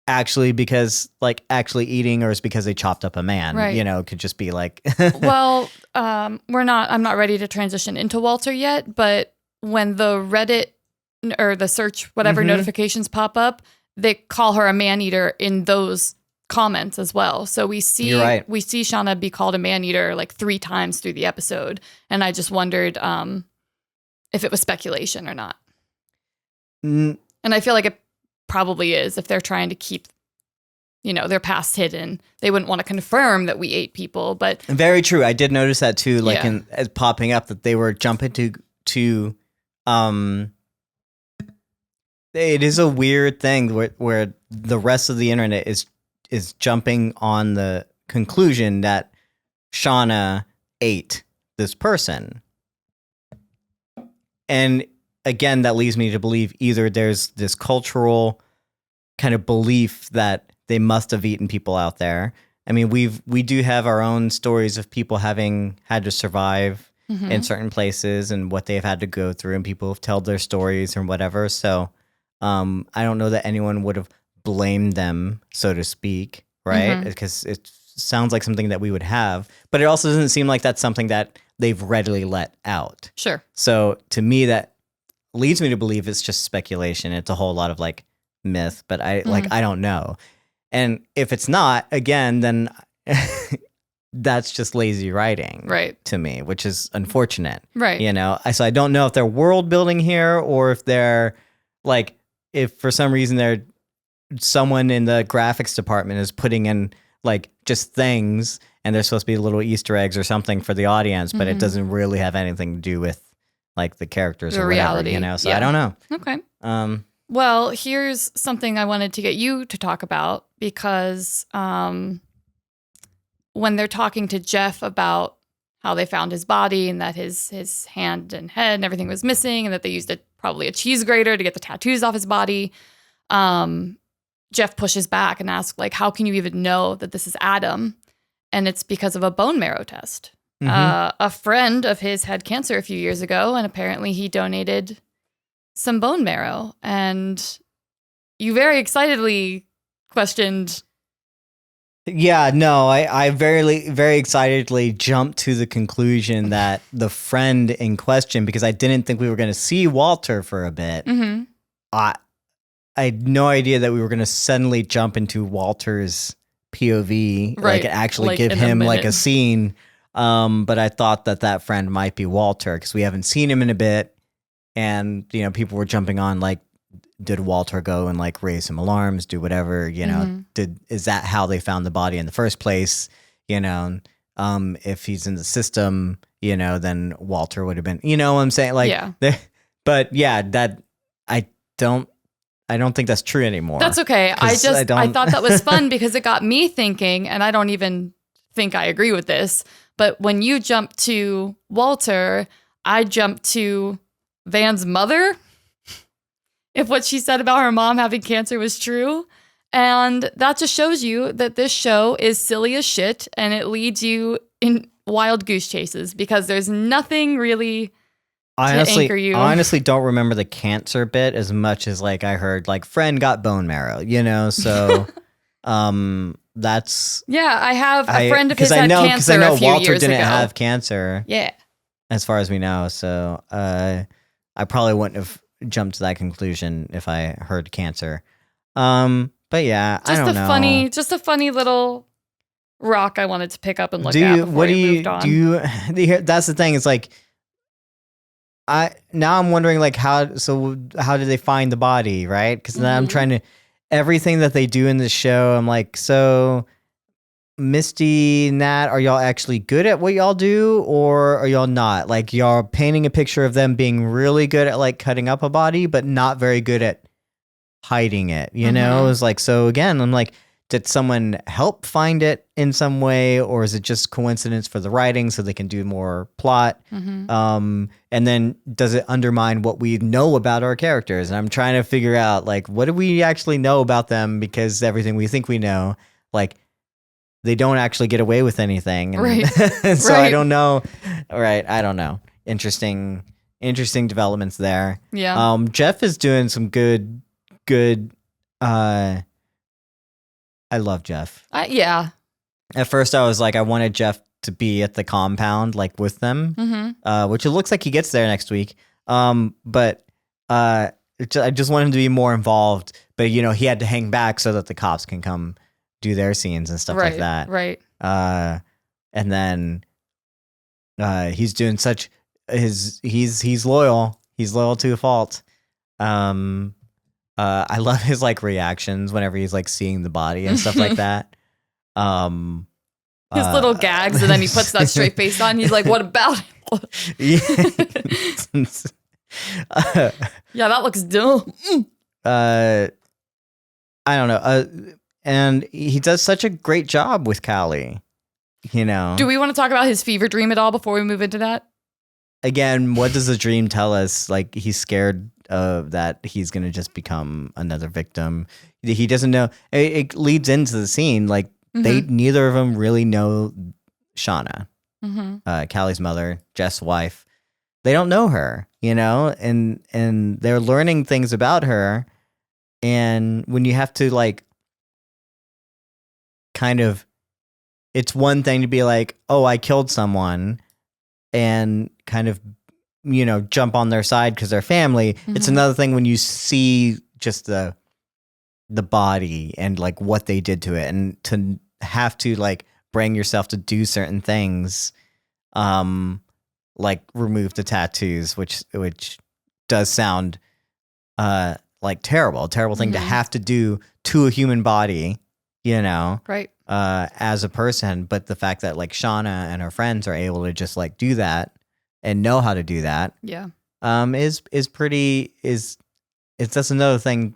actually because like actually eating, or is because they chopped up a man? Right. You know, it could just be like well, I'm not ready to transition into Walter yet, but when the Reddit or the search, whatever notifications pop up, they call her a man-eater in those comments as well. So we see Shauna be called a man-eater like 3 times through the episode. And I just wondered if it was speculation or not. And I feel like it probably is. If they're trying to keep, you know, their past hidden, they wouldn't want to confirm that we ate people. But very true. I did notice that too, like as popping up that they were jumping to it is a weird thing where the rest of the internet is jumping on the conclusion that Shauna ate this person. And again, that leads me to believe either there's this cultural kind of belief that they must have eaten people out there. I mean, we do have our own stories of people having had to survive in certain places and what they've had to go through, and people have told their stories or whatever. So I don't know that anyone would have blamed them, so to speak, right? Because it sounds like something that we would have, but it also doesn't seem like that's something that they've readily let out. Sure. So to me, that leads me to believe it's just speculation. It's a whole lot of like myth, but I don't know. And if it's not, again, then that's just lazy writing, right? To me, which is unfortunate, right? You know, so I don't know if they're world building here, or if they're like, if for some reason someone in the graphics department is putting in like just things, and they're supposed to be little Easter eggs or something for the audience, but it doesn't really have anything to do with like the characters or reality, whatever, you know. So I don't know. Okay. Well, here's something I wanted to get you to talk about, because when they're talking to Jeff about how they found his body and that his hand and head and everything was missing, and that they used probably a cheese grater to get the tattoos off his body, Jeff pushes back and asks, like, how can you even know that this is Adam? And it's because of a bone marrow test. A friend of his had cancer a few years ago, and apparently he donated some bone marrow. And you very excitedly questioned. Yeah, no, I very excitedly jumped to the conclusion that the friend in question, because I didn't think we were going to see Walter for a bit. I had no idea that we were going to suddenly jump into Walter's POV, Right, like actually like give in a him like a minute. scene. But I thought that friend might be Walter because we haven't seen him in a bit, and you know, people were jumping on like, did Walter go and like raise some alarms, do whatever, you know, is that how they found the body in the first place? You know, if he's in the system, you know, then Walter would have been, you know what I'm saying? Like, Yeah. But yeah, that I don't think that's true anymore. That's okay. I 'Cause I thought that was fun because it got me thinking, and I don't even think I agree with this, but when you jump to Walter, I jumped to Van's mother. If what she said about her mom having cancer was true. And that just shows you that this show is silly as shit, and it leads you in wild goose chases because there's nothing really anchor you. I honestly don't remember the cancer bit as much as like I heard like friend got bone marrow, you know, so that's I have a friend of his had cancer I know a few Walter years didn't ago. have cancer. Yeah. As far as we know, so I probably wouldn't have jumped to that conclusion if I heard cancer. But yeah, I don't know. Just a funny little rock I wanted to pick up and look at before we moved on. That's the thing. It's like I'm wondering like how did they find the body, right? Because now I'm trying to everything that they do in this show. I'm like, so Misty, Nat, are y'all actually good at what y'all do, or are y'all not? Like y'all painting a picture of them being really good at like cutting up a body, but not very good at hiding it. You know, it's like, so again, I'm like, did someone help find it in some way, or is it just coincidence for the writing so they can do more plot? And then does it undermine what we know about our characters? And I'm trying to figure out like, what do we actually know about them? Because everything we think we know, like, they don't actually get away with anything. And Right. so I don't know. All right. I don't know. Interesting developments there. Yeah. Jeff is doing some good, I love Jeff. Yeah. At first I was like, I wanted Jeff to be at the compound, like with them, which it looks like he gets there next week. But I just want him to be more involved, but you know, he had to hang back so that the cops can come do their scenes and stuff like that. Right. And then he's doing he's loyal. He's loyal to a fault. I love his like reactions whenever he's like seeing the body and stuff like that. His little gags, and then he puts that straight face on. He's like, "What about it?" Yeah, that looks dumb. I don't know. And he does such a great job with Callie, you know. Do we want to talk about his fever dream at all before we move into that? Again, what does the dream tell us? Like, he's scared that he's going to just become another victim. He doesn't know. It leads into the scene. Like, neither of them really know Shauna, Callie's mother, Jeff's wife. They don't know her, you know, and they're learning things about her. And when you have to like, kind of, it's one thing to be like, oh, I killed someone, and kind of, you know, jump on their side because they're family. It's another thing when you see just the body and like what they did to it, and to have to like bring yourself to do certain things, like remove the tattoos, which does sound like terrible thing to have to do to a human body, you know, right? As a person. But the fact that like Shauna and her friends are able to just like do that and know how to do that, is it's just another thing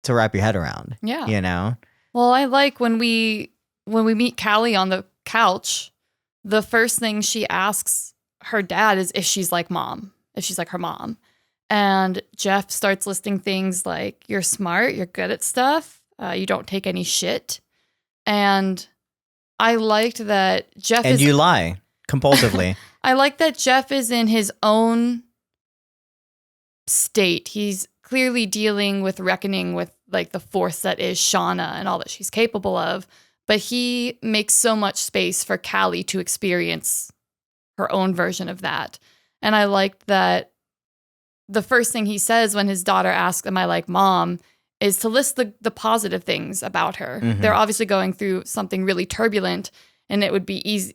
to wrap your head around. Yeah, you know. Well, I like when we meet Callie on the couch, the first thing she asks her dad is if she's like her mom. And Jeff starts listing things like, you're smart, you're good at stuff, you don't take any shit. And I liked that Jeff And you lie compulsively. I like that Jeff is in his own state. He's clearly dealing with reckoning with like the force that is Shauna and all that she's capable of. But he makes so much space for Callie to experience her own version of that. And I liked that the first thing he says when his daughter asks, am I like mom, is to list the positive things about her. Mm-hmm. They're obviously going through something really turbulent, and it would be easy.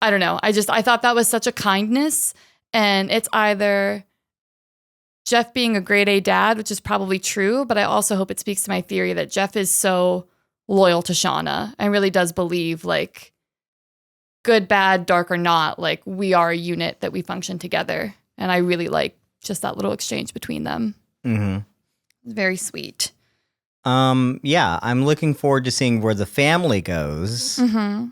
I don't know. I thought that was such a kindness. And it's either Jeff being a grade A dad, which is probably true, but I also hope it speaks to my theory that Jeff is so loyal to Shauna and really does believe, like, good, bad, dark or not, like, we are a unit that we function together. And I really like just that little exchange between them. Mm-hmm. Very sweet. Yeah, I'm looking forward to seeing where the family goes. Mm-hmm.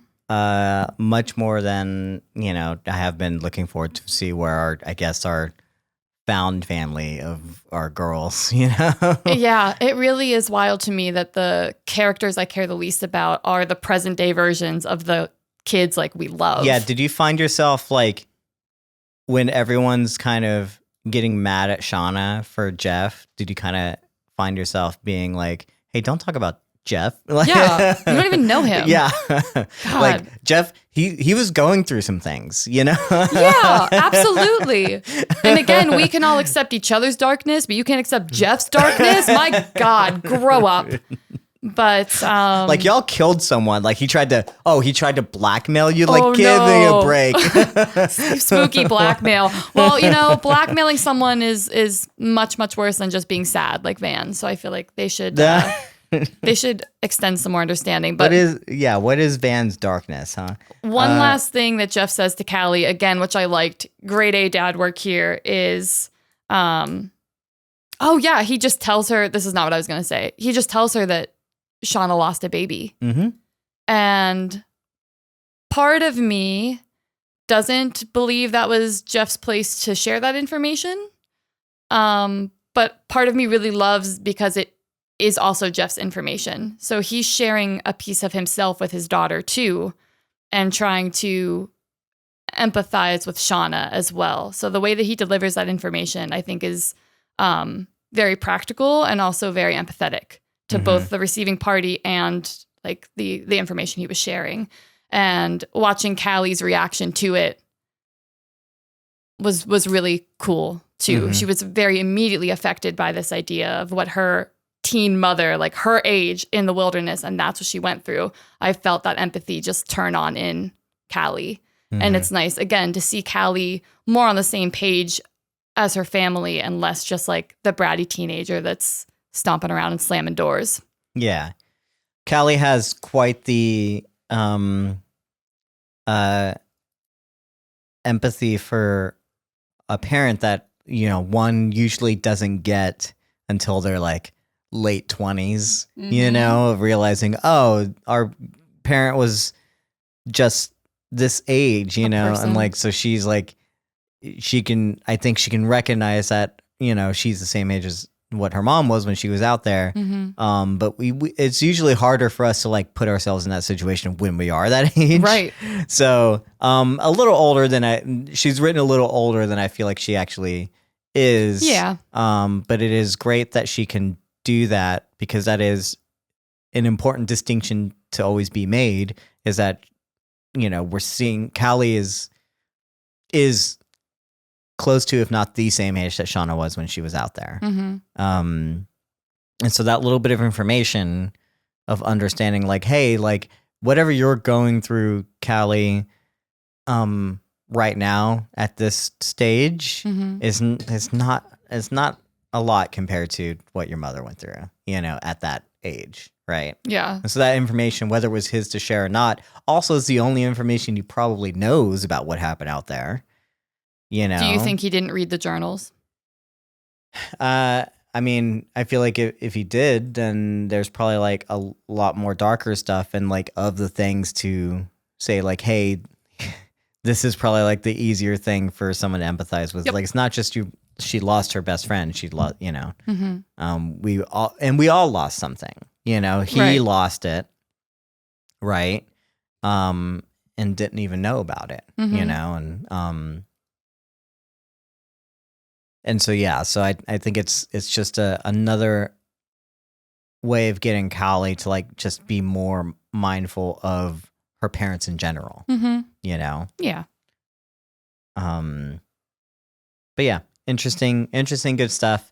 Much more than, I have been looking forward to see where our found family of our girls, Yeah, it really is wild to me that the characters I care the least about are the present day versions of the kids like we love. Yeah, did you find yourself like when everyone's kind of getting mad at Shauna for Jeff, did you kind of find yourself being like, hey, don't talk about Jeff? Yeah, you don't even know him. Yeah. Like Jeff, he was going through some things, Yeah, absolutely. And again, we can all accept each other's darkness, but you can't accept Jeff's darkness. My God, grow up. But like y'all killed someone. Like he tried to blackmail you. Like give me a break. Spooky blackmail. Well, blackmailing someone is much, much worse than just being sad, like Van. So I feel like they should they should extend some more understanding. But what is Van's darkness, huh? One last thing that Jeff says to Callie, again, which I liked, grade A dad work here, is he just tells her, this is not what I was gonna say. He just tells her that Shauna lost a baby. Mm-hmm. And part of me doesn't believe that was Jeff's place to share that information. But part of me really loves because it is also Jeff's information. So he's sharing a piece of himself with his daughter too, and trying to empathize with Shauna as well. So the way that he delivers that information, I think, is very practical and also very empathetic to both the receiving party and like the information he was sharing. And watching Callie's reaction to it was really cool too. Mm-hmm. She was very immediately affected by this idea of what her teen mother, like her age in the wilderness, and that's what she went through. I felt that empathy just turn on in Callie. Mm-hmm. And it's nice, again, to see Callie more on the same page as her family and less just like the bratty teenager that's stomping around and slamming doors. Yeah. Callie has quite the empathy for a parent that, one usually doesn't get until they're like late 20s, of realizing, oh, our parent was just this age, and like, so she's like, I think she can recognize that, she's the same age as what her mom was when she was out there. Mm-hmm. But we it's usually harder for us to like put ourselves in that situation when we are that age. Right. So, a little older than she's written a little older than I feel like she actually is. Yeah. But it is great that she can do that, because that is an important distinction to always be made, is that, we're seeing Callie is close to, if not the same age that Shauna was when she was out there. Mm-hmm. And so that little bit of information of understanding, like, hey, like whatever you're going through, Callie, right now at this stage is not a lot compared to what your mother went through, at that age. Right. Yeah. And so that information, whether it was his to share or not, also is the only information he probably knows about what happened out there. Do you think he didn't read the journals? I mean, I feel like if he did, then there's probably like a lot more darker stuff and like of the things to say, like, hey, this is probably like the easier thing for someone to empathize with. Yep. Like, it's not just you she lost her best friend. She lost, we all lost something. He lost it, right? And didn't even know about it. And so so I think it's just another way of getting Callie to like just be more mindful of her parents in general. Yeah. But yeah, interesting, good stuff.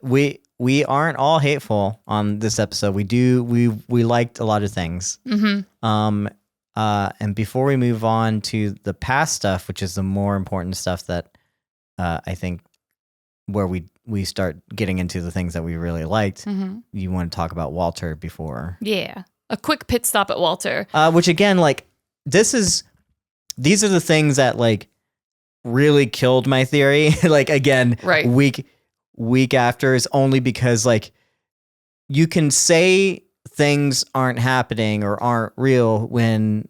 We aren't all hateful on this episode. We liked a lot of things. And before we move on to the past stuff, which is the more important stuff that I think where we start getting into the things that we really liked, you want to talk about Walter before? Yeah, a quick pit stop at Walter. Which again, like these are the things that like really killed my theory. Like again, right. week after is only because like you can say things aren't happening or aren't real when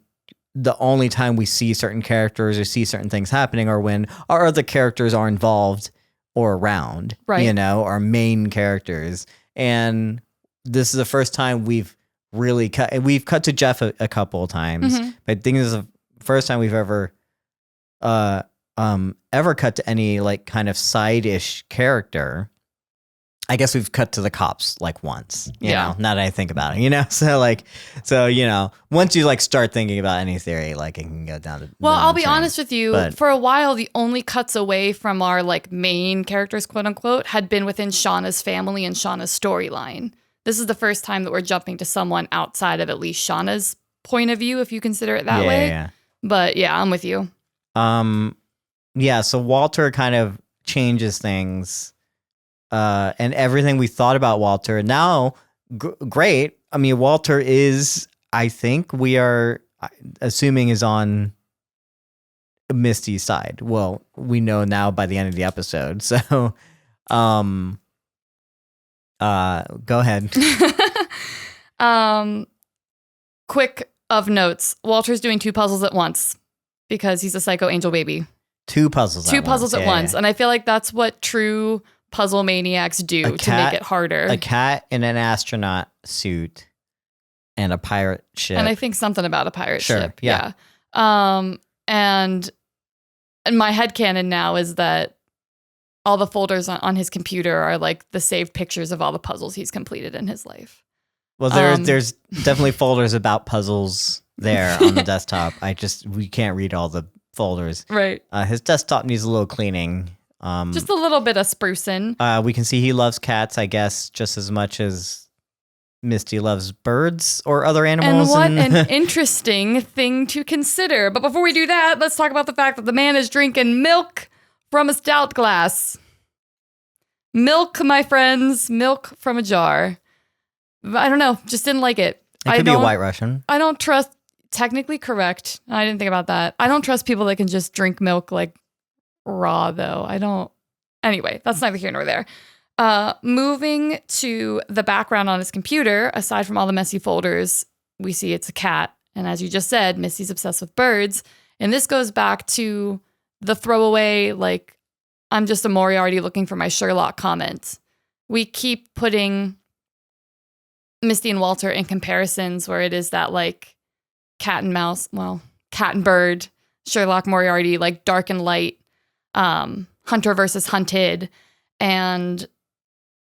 the only time we see certain characters or see certain things happening are when our other characters are involved or around, right. Our main characters. And this is the first time we've really we've cut to Jeff a couple of times, but I think this is the first time we've ever cut to any like kind of side-ish character. I guess we've cut to the cops like once, you know, now that I think about it, so once you like start thinking about any theory, like it can go down to. Well, I'll be honest with you. For a while, the only cuts away from our like main characters, quote unquote, had been within Shauna's family and Shauna's storyline. This is the first time that we're jumping to someone outside of at least Shauna's point of view, if you consider it that way. Yeah. But yeah, I'm with you. So Walter kind of changes things. And everything we thought about Walter now, great. I mean, Walter is, I think we are assuming, is on Misty's side. Well, we know now by the end of the episode. So, go ahead. Quick of notes. Walter's doing 2 puzzles at once because he's a psycho angel baby. 2 puzzles at once. And I feel like that's what true puzzle maniacs do to make it harder. A cat in an astronaut suit and a pirate ship. And I think something about a pirate ship. Yeah. And my headcanon now is that all the folders on his computer are like the saved pictures of all the puzzles he's completed in his life. Well, there's definitely folders about puzzles there on the desktop. We can't read all the folders. Right. His desktop needs a little cleaning. Just a little bit of sprucing. We can see he loves cats, I guess, just as much as Misty loves birds or other animals. And what an interesting thing to consider. But before we do that, let's talk about the fact that the man is drinking milk from a stout glass. Milk, my friends, milk from a jar. I don't know, just didn't like it. It could be a White Russian. I don't trust, technically correct. I didn't think about that. I don't trust people that can just drink milk like raw, though. Anyway, that's neither here nor there. Moving to the background on his computer, aside from all the messy folders, we see it's a cat. And as you just said, Misty's obsessed with birds. And this goes back to the throwaway, like, I'm just a Moriarty looking for my Sherlock comment. We keep putting Misty and Walter in comparisons where it is that like cat and mouse, well, cat and bird, Sherlock Moriarty, like dark and light, hunter versus hunted. And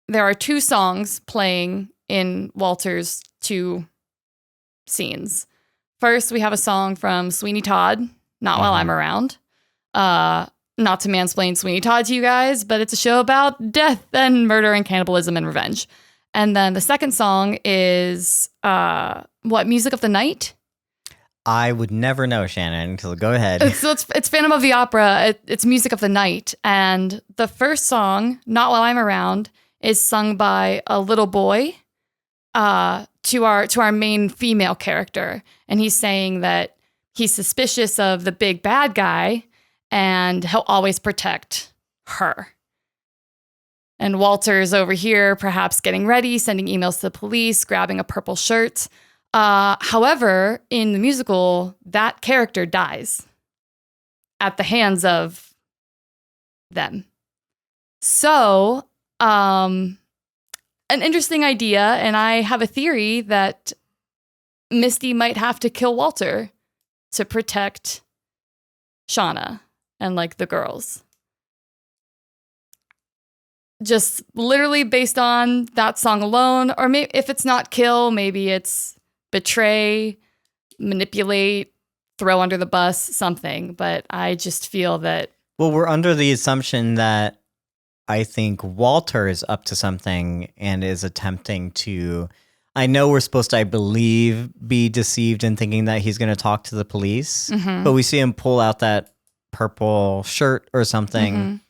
there are 2 songs playing in Walter's 2 scenes. First, we have a song from Sweeney Todd, Not While I'm Around. Not to mansplain Sweeney Todd to you guys, but it's a show about death and murder and cannibalism and revenge. And then the second song is, Music of the Night? I would never know, Shannon, so go ahead. It's Phantom of the Opera. It's Music of the Night. And the first song, Not While I'm Around, is sung by a little boy to our main female character. And he's saying that he's suspicious of the big bad guy and he'll always protect her. And Walter's over here, perhaps getting ready, sending emails to the police, grabbing a purple shirt. However, in the musical, that character dies at the hands of them. So, an interesting idea, and I have a theory that Misty might have to kill Walter to protect Shauna and like the girls. Just literally based on that song alone, or maybe if it's not kill, maybe it's betray, manipulate, throw under the bus, something. But I just feel that. Well, we're under the assumption that I think Walter is up to something and is attempting to. I know we're supposed to, I believe, be deceived in thinking that he's going to talk to the police, but we see him pull out that purple shirt or something,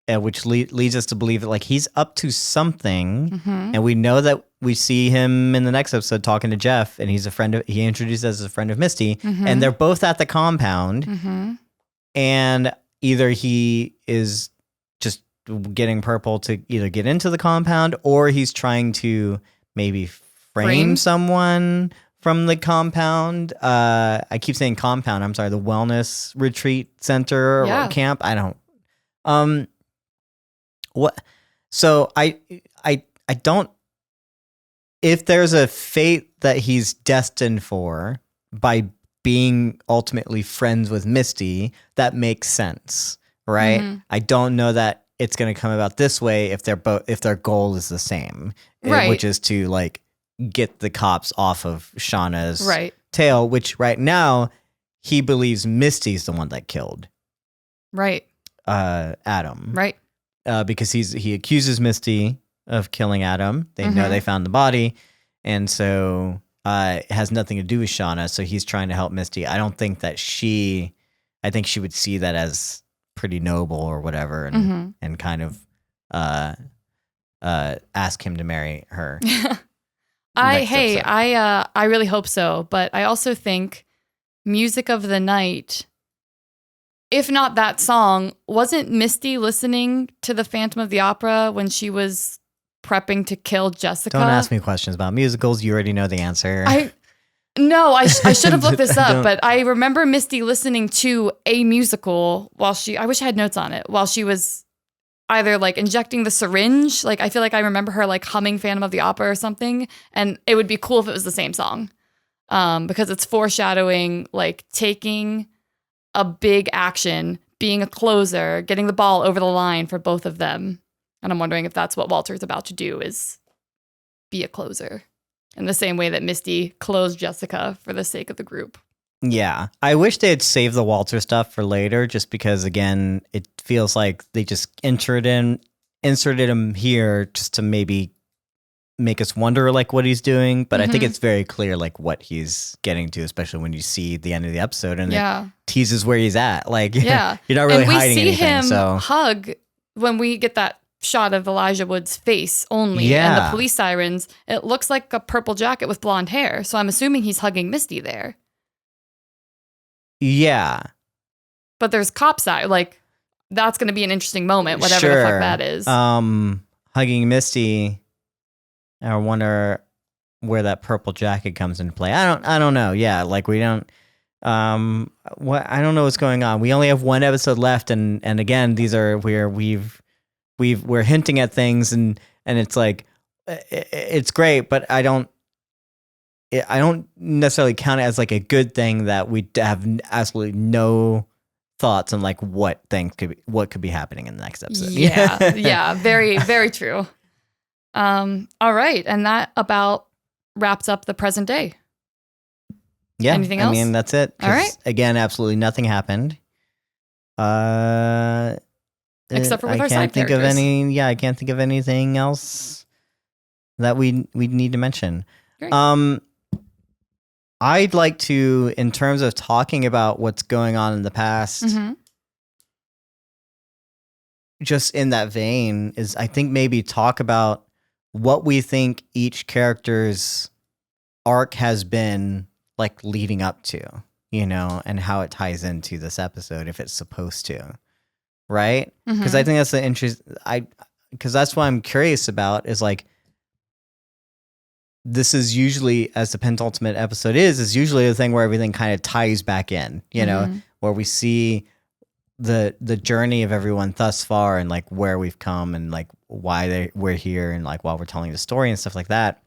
which leads us to believe that like he's up to something. And we know that we see him in the next episode talking to Jeff, and he's a friend of. He introduced as a friend of Misty, and they're both at the compound, and either he is just getting Purple to either get into the compound, or he's trying to maybe frame someone from the compound. I keep saying compound. I'm sorry, the wellness retreat center or camp. I don't. What? So I don't. If there's a fate that he's destined for by being ultimately friends with Misty, that makes sense, right? I don't know that it's going to come about this way if their goal is the same, which is to like get the cops off of Shauna's tail, which right now he believes Misty's the one that killed Adam, because he accuses Misty of killing Adam. They know they found the body, and so it has nothing to do with Shauna. So he's trying to help Misty. I don't think that I think she would see that as pretty noble or whatever, and kind of ask him to marry her. I really hope so, but I also think music of the night, if not that song, wasn't Misty listening to the Phantom of the Opera when she was prepping to kill Jessica? Don't ask me questions about musicals. You already know the answer. I should have looked this up, but I remember Misty listening to a musical while I wish I had notes on it, while she was either like injecting the syringe. Like I feel like I remember her like humming Phantom of the Opera or something, and it would be cool if it was the same song, because it's foreshadowing like taking a big action, being a closer, getting the ball over the line for both of them. And I'm wondering if that's what Walter's about to do, is be a closer in the same way that Misty closed Jessica for the sake of the group. Yeah. I wish they had saved the Walter stuff for later, just because, again, it feels like they just inserted him here just to maybe make us wonder like what he's doing. But I think it's very clear like what he's getting to, especially when you see the end of the episode and it teases where he's at. Like, you're not really hiding anything. And we see him hug when we get that shot of Elijah Wood's face only, and the police sirens. It looks like a purple jacket with blonde hair, so I'm assuming he's hugging Misty there. Yeah, but there's cops out. Like that's going to be an interesting moment, whatever the fuck that is. Hugging Misty. I wonder where that purple jacket comes into play. I don't know. Yeah, like we don't. I don't know what's going on. We only have one episode left, and again, these are where we're hinting at things, and it's like it's great, but I don't necessarily count it as like a good thing that we have absolutely no thoughts on like what could be happening in the next episode. Yeah, very, very true. All right, and that about wraps up the present day. Yeah, anything else? I mean, that's it. All right. Again, absolutely nothing happened. Except for with our side I can't think of anything else that we need to mention. Great. I'd like to, in terms of talking about what's going on in the past, just in that vein, is I think maybe talk about what we think each character's arc has been like leading up to, and how it ties into this episode if it's supposed to. Right? Because I think that's the interest. Because that's what I'm curious about is like, this is usually, as the penultimate episode is usually the thing where everything kind of ties back in, where we see the journey of everyone thus far and like where we've come and like why we're here and like while we're telling the story and stuff like that.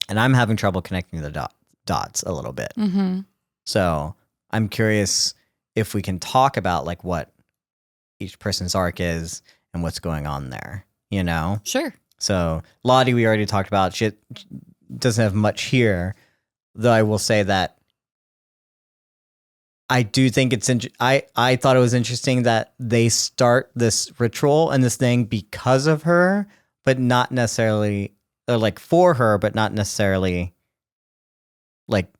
And I'm having trouble connecting the dots a little bit. Mm-hmm. So I'm curious if we can talk about like what each person's arc is and what's going on there, you know? Sure. So Lottie, we already talked about. She doesn't have much here, though I will say that I do think it's I thought it was interesting that they start this ritual and this thing because of her, but not necessarily, or like for her, but not necessarily like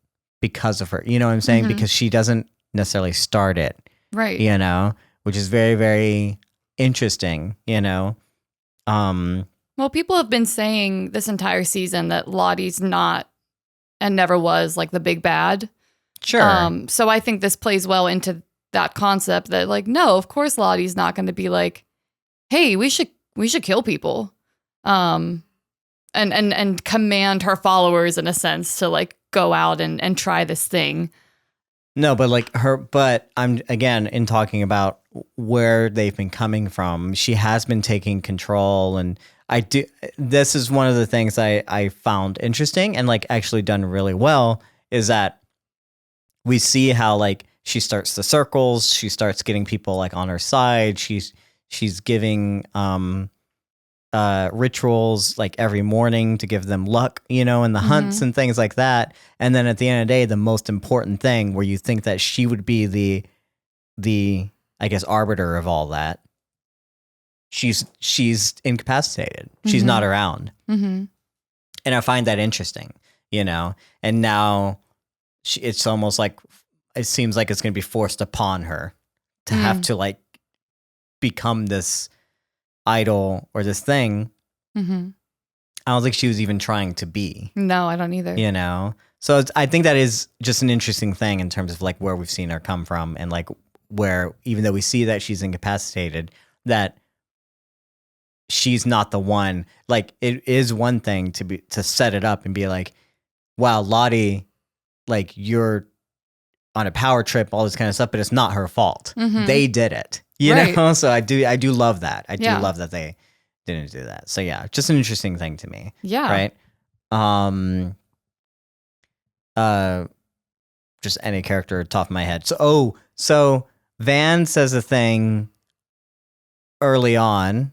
because of her. You know what I'm saying? Mm-hmm. Because she doesn't necessarily start it. Right. You know, which is very, very interesting, you know? Well, people have been saying this entire season that Lottie's not and never was like the big bad. Sure. So I think this plays well into that concept that like, no, of course Lottie's not going to be like, hey, we should kill people. And command her followers in a sense to like go out and try this thing. No, but I'm again in talking about where they've been coming from. She has been taking control, and this is one of the things I found interesting and like actually done really well is that we see how like she starts the circles, she starts getting people like on her side. She's giving rituals like every morning to give them luck, you know, in the hunts and things like that. And then at the end of the day, the most important thing where you think that she would be the I guess arbiter of all that, she's incapacitated. She's not around. Mm-hmm. And I find that interesting, you know. And now it's almost like it seems like it's going to be forced upon her to have to like become this idol or this thing. Mm-hmm. I don't think she was even trying to be. No, I don't either. You know? So I think that is just an interesting thing in terms of like where we've seen her come from and like where, even though we see that she's incapacitated, that she's not the one. Like it is one thing to set it up and be like, wow, Lottie, like you're on a power trip, all this kind of stuff, but it's not her fault. Mm-hmm. They did it. You know? So I do love that. I do Yeah. love that they didn't do that. So yeah, just an interesting thing to me. Yeah. Right? Just any character top of my head. So Van says a thing early on.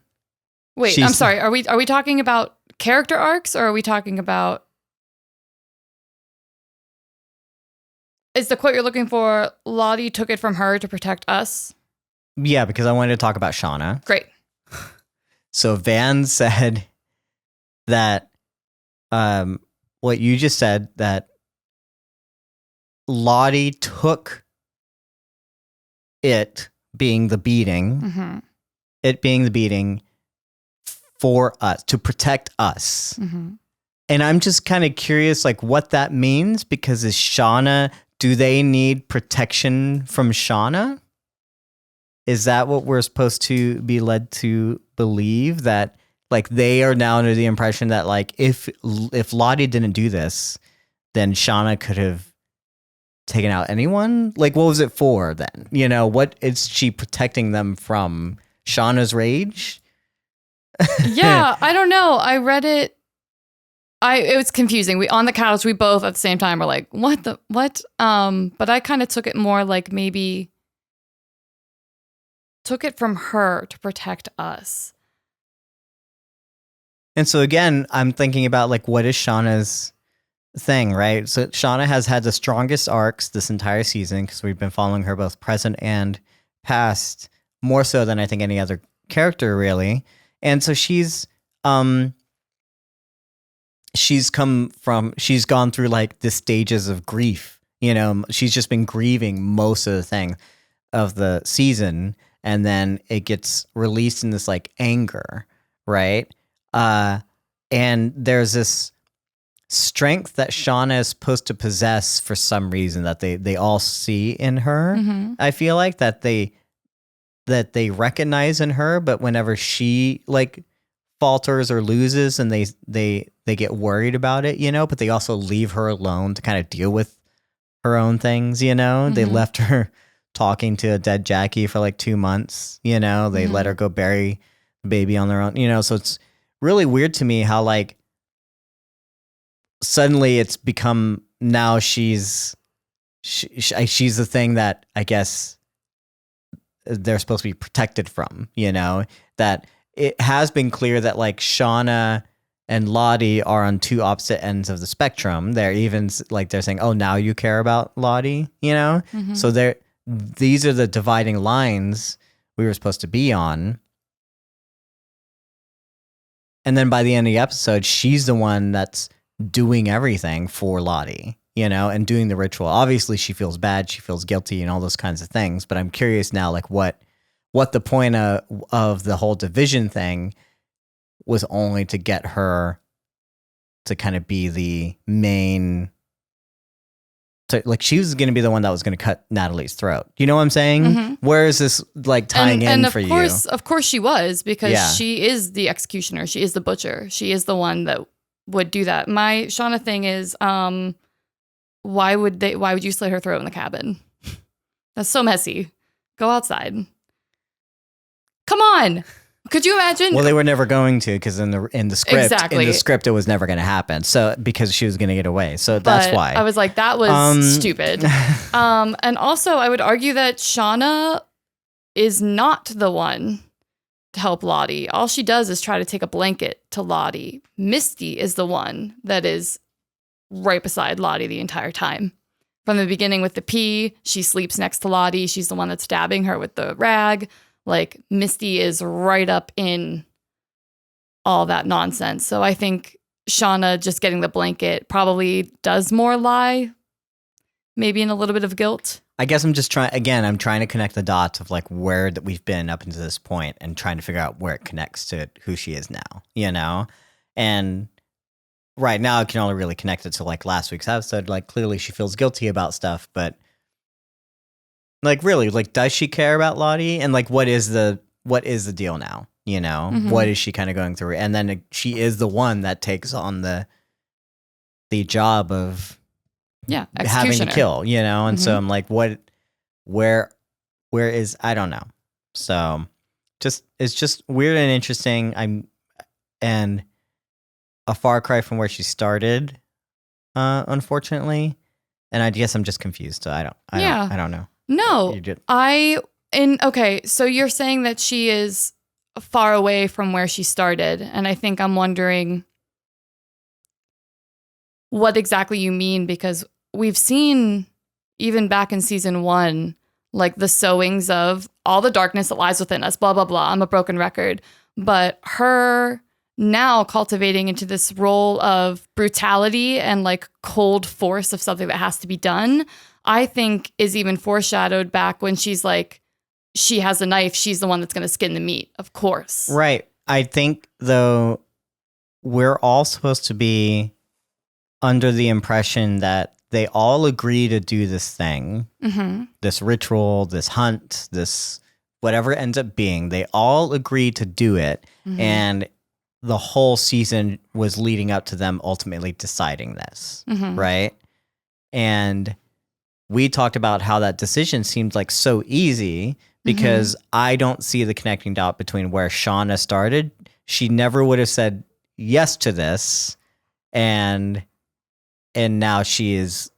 Wait, I'm sorry. Are we talking about character arcs or are we talking about is the quote you're looking for Lottie took it from her to protect us? Yeah, because I wanted to talk about Shauna. Great. So Van said that what you just said, that Lottie took it being the beating for us, to protect us. Mm-hmm. And I'm just kind of curious like what that means, because do they need protection from Shauna? Is that what we're supposed to be led to believe, that like they are now under the impression that like if Lottie didn't do this, then Shauna could have taken out anyone? Like what was it for then? You know, what is she protecting them from? Shauna's rage? Yeah, I don't know. I read it. It was confusing. We on the couch, we both at the same time were like, what? But I kind of took it more like maybe took it from her to protect us. And so again, I'm thinking about like what is Shauna's thing, right? So Shauna has had the strongest arcs this entire season because we've been following her both present and past, more so than I think any other character really. And so she's gone through like the stages of grief, you know. She's just been grieving most of the season, and then it gets released in this like anger, right? And there's this strength that Shauna is supposed to possess for some reason that they all see in her. Mm-hmm. I feel like that they recognize in her, but whenever she like falters or loses, and they get worried about it, you know, but they also leave her alone to kind of deal with her own things, you know. Mm-hmm. They left her talking to a dead Jackie for like 2 months. You know, they let her go bury the baby on their own. You know, so it's really weird to me how like suddenly it's become now she's the thing that I guess they're supposed to be protected from, you know, that it has been clear that like Shauna and Lottie are on two opposite ends of the spectrum. They're even like, they're saying, oh, now you care about Lottie, you know? So these are the dividing lines we were supposed to be on. And then by the end of the episode, she's the one that's doing everything for Lottie, you know, and doing the ritual. Obviously, she feels bad, she feels guilty, and all those kinds of things. But I'm curious now, like what the point of the whole division thing was, only to get her to kind of be the main. Like she was going to be the one that was going to cut Natalie's throat. You know what I'm saying? Where is this like tying in for you? Of course she was, because she is the executioner. She is the butcher. She is the one that would do that. My Shauna thing is, why would you slit her throat in the cabin? That's so messy. Go outside. Come on. Could you imagine? Well, they were never going to, because in the script it was never going to happen. So because she was going to get away. So that's why. I was like, that was stupid. And also I would argue that Shauna is not the one to help Lottie. All she does is try to take a blanket to Lottie. Misty is the one that is right beside Lottie the entire time. From the beginning with the pee, she sleeps next to Lottie. She's the one that's stabbing her with the rag. Like, Misty is right up in all that nonsense. So I think Shauna just getting the blanket probably does more lie, maybe in a little bit of guilt. I guess I'm just trying to connect the dots of like where that we've been up until this point and trying to figure out where it connects to who she is now, you know? And right now I can only really connect it to like last week's episode. Like clearly she feels guilty about stuff, but like, really, like, does she care about Lottie? And like, what is the deal now? You know, what is she kind of going through? And then she is the one that takes on the job of having to kill, you know? And so I'm like, where is, I don't know. So it's just weird and interesting. And a far cry from where she started, unfortunately. And I guess I'm just confused. So I don't know. No, okay, so you're saying that she is far away from where she started, and I think I'm wondering what exactly you mean, because we've seen, even back in season 1, like the sowings of all the darkness that lies within us, blah, blah, blah. I'm a broken record. But her now cultivating into this role of brutality and like cold force of something that has to be done, I think is even foreshadowed back when she's like, she has a knife, she's the one that's going to skin the meat, of course. Right. I think, though, we're all supposed to be under the impression that they all agree to do this thing, this ritual, this hunt, this whatever it ends up being. They all agree to do it. And the whole season was leading up to them ultimately deciding this, right? And we talked about how that decision seemed like so easy, because I don't see the connecting dot between where Shauna started. She never would have said yes to this, and now she is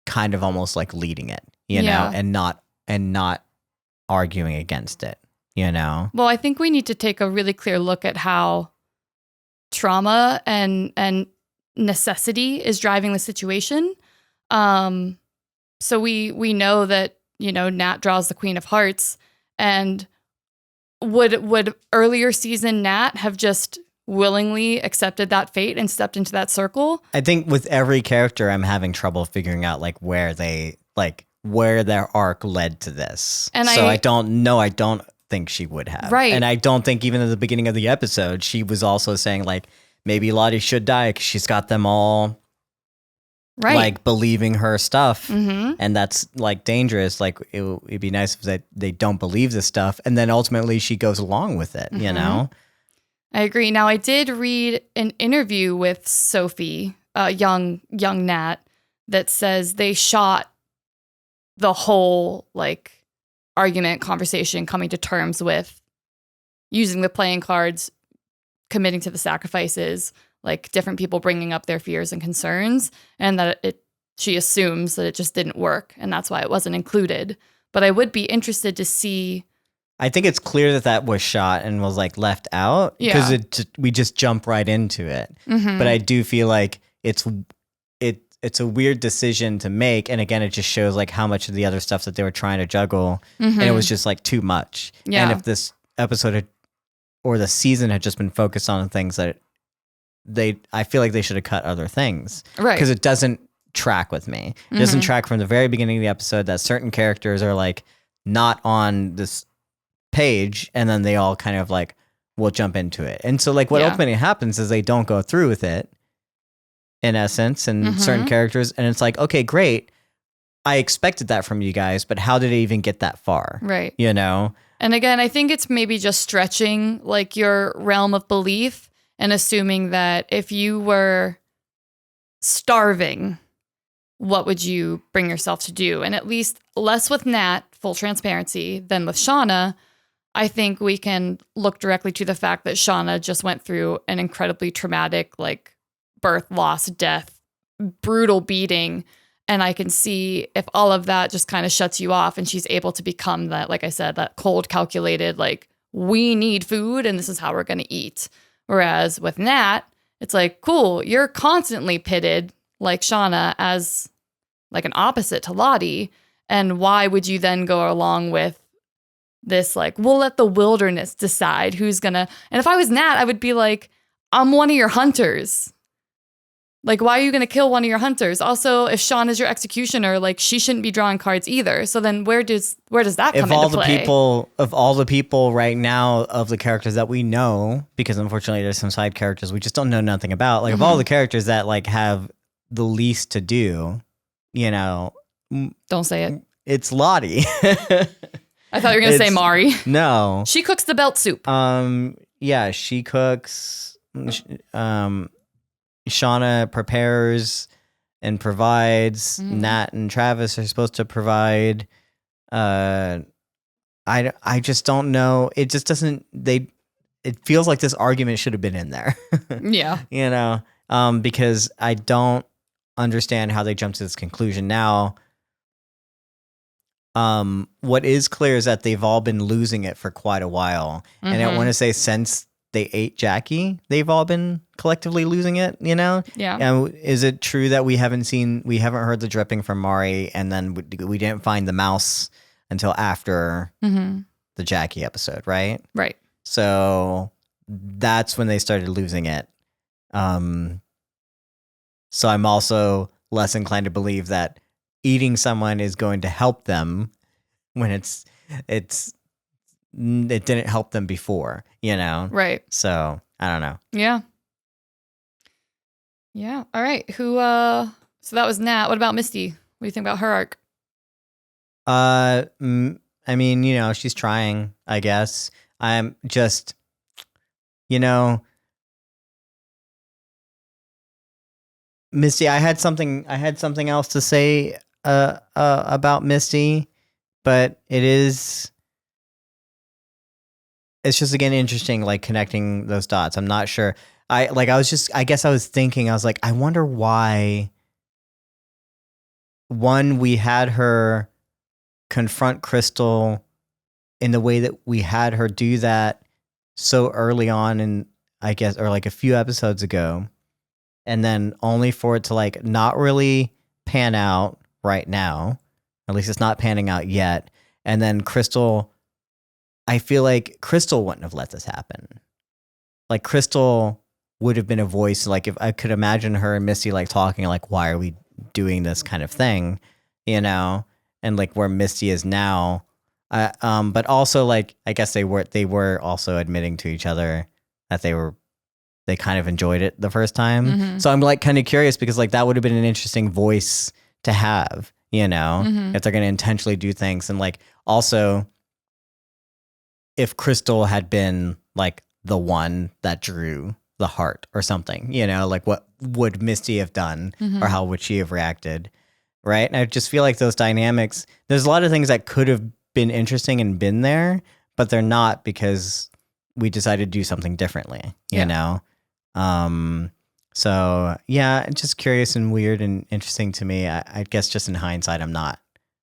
kind of almost like leading it, you know, and not arguing against it, you know. Well, I think we need to take a really clear look at how trauma and necessity is driving the situation. So we know that, you know, Nat draws the Queen of Hearts, and would earlier season Nat have just willingly accepted that fate and stepped into that circle? I think with every character, I'm having trouble figuring out like where their arc led to this. And so I don't think she would have. Right. And I don't think even at the beginning of the episode, she was also saying like, maybe Lottie should die because she's got them all like believing her stuff. And that's like dangerous. Like it'd be nice if they don't believe this stuff. And then ultimately she goes along with it, you know? I agree. Now I did read an interview with Sophie, young Nat, that says they shot the whole like argument, conversation, coming to terms with using the playing cards, committing to the sacrifices, like different people bringing up their fears and concerns, and that she assumes that it just didn't work and that's why it wasn't included. But I would be interested to see. I think it's clear that that was shot and was like left out because we just jump right into it. Mm-hmm. But I do feel like it's a weird decision to make, and again, it just shows like how much of the other stuff that they were trying to juggle, and it was just like too much. Yeah. And if this episode or the season had just been focused on things that I feel like they should have cut other things, Right. Because it doesn't track with me. It doesn't track from the very beginning of the episode that certain characters are like not on this page, and then they all kind of like will jump into it. And so like what ultimately happens is they don't go through with it in essence, and certain characters, and it's like, okay, great. I expected that from you guys, but how did it even get that far? Right. You know? And again, I think it's maybe just stretching like your realm of belief and assuming that if you were starving, what would you bring yourself to do? And at least less with Nat, full transparency, than with Shauna. I think we can look directly to the fact that Shauna just went through an incredibly traumatic, like, birth, loss, death, brutal beating. And I can see if all of that just kind of shuts you off and she's able to become that, like I said, that cold, calculated, like, we need food and this is how we're going to eat. Whereas with Nat, it's like, cool, you're constantly pitted, like Shauna, as like an opposite to Lottie. And why would you then go along with this, like, we'll let the wilderness decide who's going to. And if I was Nat, I would be like, I'm one of your hunters. Like, why are you going to kill one of your hunters? Also, if Sean is your executioner, like, she shouldn't be drawing cards either. So then where does that come into play? Of all the people right now, of the characters that we know, because unfortunately there's some side characters we just don't know nothing about. Like, of all the characters that like have the least to do, you know. Don't say it. It's Lottie. I thought you were going to say Mari. No. She cooks the belt soup. Yeah, she cooks. Shauna prepares and provides. Nat and Travis are supposed to provide. I just don't know. It just doesn't. It feels like this argument should have been in there. Yeah. You know, because I don't understand how they jumped to this conclusion now. What is clear is that they've all been losing it for quite a while, and I want to say since they ate Jackie, they've all been collectively losing it, you know? Yeah. And is it true that we haven't heard the dripping from Mari, and then we didn't find the mouse until after the Jackie episode, right? Right. So that's when they started losing it. So I'm also less inclined to believe that eating someone is going to help them when it didn't help them before, you know? Right. So I don't know. Yeah. Yeah. All right. So that was Nat. What about Misty? What do you think about her arc? I mean, you know, she's trying, I guess. I'm just, you know, Misty, I had something else to say about Misty, but it's just, again, interesting, like, connecting those dots. I'm not sure. I guess I was thinking, I was like, I wonder why, one, we had her confront Crystal in the way that we had her do that so early on, and I guess, or like a few episodes ago, and then only for it to like not really pan out right now. At least it's not panning out yet. And then Crystal, I feel like Crystal wouldn't have let this happen. Like, Crystal would have been a voice, like, if I could imagine her and Misty like talking, like, why are we doing this kind of thing, you know? And like where Misty is now. But also, like, I guess they were also admitting to each other that they kind of enjoyed it the first time. So I'm like kind of curious, because like that would have been an interesting voice to have, you know, if they're going to intentionally do things. And like, also, if Crystal had been like the one that drew the heart or something, you know, like what would Misty have done, or how would she have reacted? right? And I just feel like those dynamics, there's a lot of things that could have been interesting and been there, but they're not because we decided to do something differently, you know? So yeah, just curious and weird and interesting to me. I guess just in hindsight, I'm not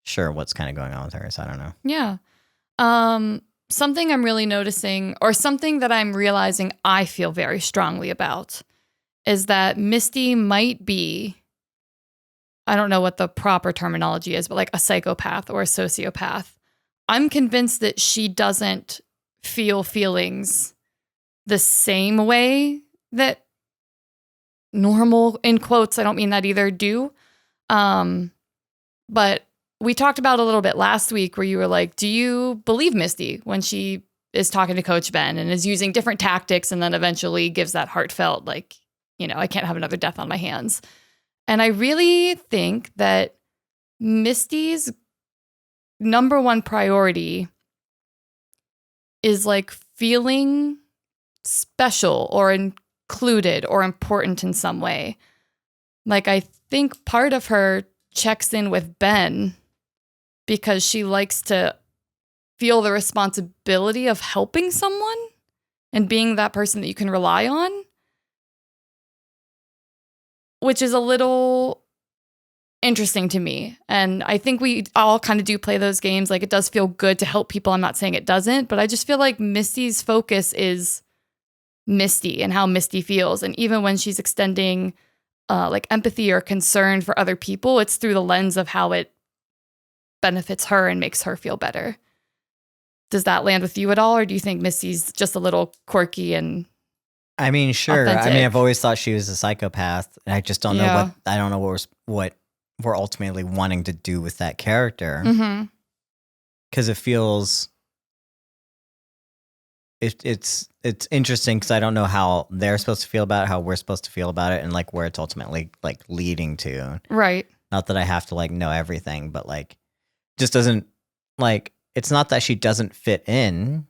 sure what's kind of going on with her, so I don't know. Yeah. Something I'm really noticing, or something that I'm realizing I feel very strongly about, is that Misty might be, I don't know what the proper terminology is, but like a psychopath or a sociopath. I'm convinced that she doesn't feel feelings the same way that normal, in quotes, I don't mean that either, do. But we talked about a little bit last week where you were like, do you believe Misty when she is talking to Coach Ben and is using different tactics and then eventually gives that heartfelt, like, you know, I can't have another death on my hands. And I really think that Misty's number one priority is like feeling special or included or important in some way. Like, I think part of her checks in with Ben because she likes to feel the responsibility of helping someone and being that person that you can rely on, which is a little interesting to me. And I think we all kind of do play those games. Like, it does feel good to help people. I'm not saying it doesn't, but I just feel like Misty's focus is Misty and how Misty feels. And even when she's extending like empathy or concern for other people, it's through the lens of how it benefits her and makes her feel better. Does that land with you at all? Or do you think Misty's just a little quirky and I mean, sure. authentic? I mean, I've always thought she was a psychopath. And I just don't know Yeah. I don't know what we're ultimately wanting to do with that character. Mm-hmm. Because it feels it's interesting because I don't know how they're supposed to feel about it, how we're supposed to feel about it, and like where it's ultimately like leading to. Right. Not that I have to like know everything, but like just doesn't like it's not that she doesn't fit in,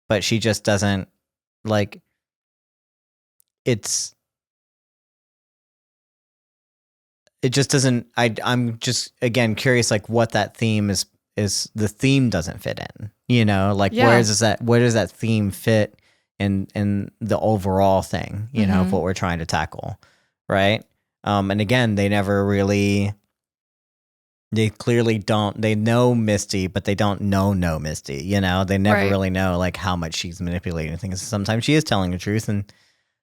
but she just doesn't like it just doesn't I'm just again curious like what that theme is the theme doesn't fit in, you know, like where does that theme fit in the overall thing, you know, of what we're trying to tackle, right? And again, they clearly don't, they know Misty, but they don't know Misty, you know, they never really know like how much she's manipulating things. Sometimes she is telling the truth and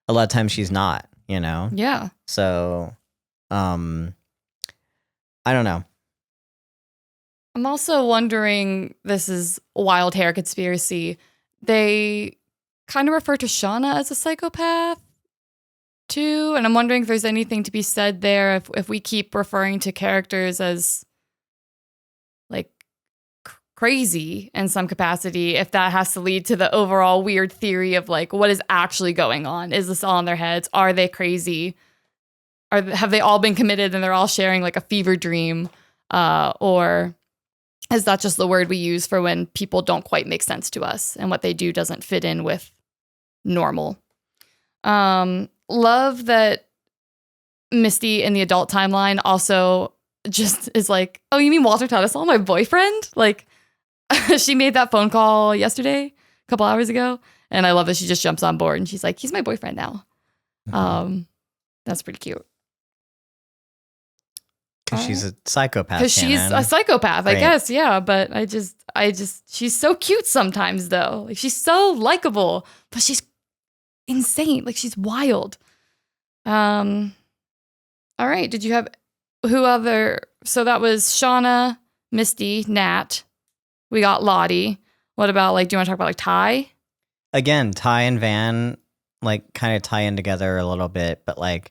a lot of times she's not, you know? Yeah. So, I don't know. I'm also wondering, this is wild hair conspiracy, they kind of refer to Shauna as a psychopath too, and I'm wondering if there's anything to be said there if we keep referring to characters as like crazy in some capacity, if that has to lead to the overall weird theory of like what is actually going on. Is this all in their heads? Are they crazy? Have they all been committed and they're all sharing like a fever dream? Or is that just the word we use for when people don't quite make sense to us and what they do doesn't fit in with normal? Love that Misty in the adult timeline also just is like, oh, you mean Walter Taissa, my boyfriend? Like, she made that phone call yesterday, a couple hours ago, and I love that she just jumps on board and she's like, he's my boyfriend now. That's pretty cute. Because she's a psychopath. Because she's a psychopath, I guess, yeah. But I just, she's so cute sometimes, though. Like, she's so likable, but she's insane. Like, she's wild. All right. Did you have who other? So that was Shauna, Misty, Nat. We got Lottie. What about like? Do you want to talk about like Ty? Again, Ty and Van like kind of tie in together a little bit, but like.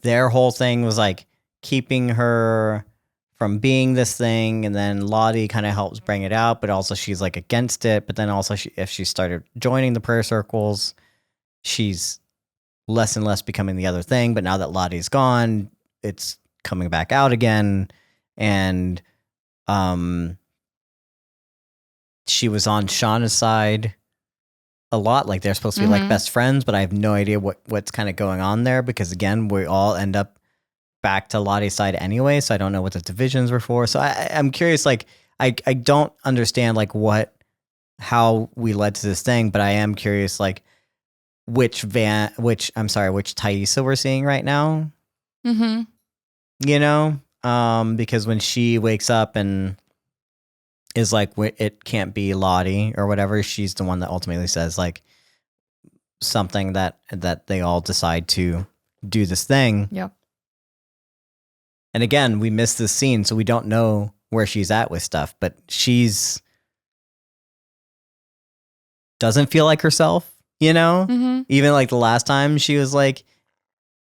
Their whole thing was like keeping her from being this thing, and then Lottie kind of helps bring it out, but also she's like against it. But then also, if she started joining the prayer circles, she's less and less becoming the other thing. But now that Lottie's gone, it's coming back out again, and she was on Shauna's side a lot. Like they're supposed to be like best friends, but I have no idea what's kind of going on there because again, we all end up back to Lottie's side anyway, so I don't know what the divisions were for. So I'm curious, like, I don't understand like how we led to this thing, but I am curious like which Taissa we're seeing right now. Mm-hmm. You know? Because when she wakes up and is like, it can't be Lottie or whatever, she's the one that ultimately says like something that they all decide to do this thing. Yep. And again, we missed this scene, so we don't know where she's at with stuff, but she's doesn't feel like herself, you know? Mm-hmm. Even like the last time she was like,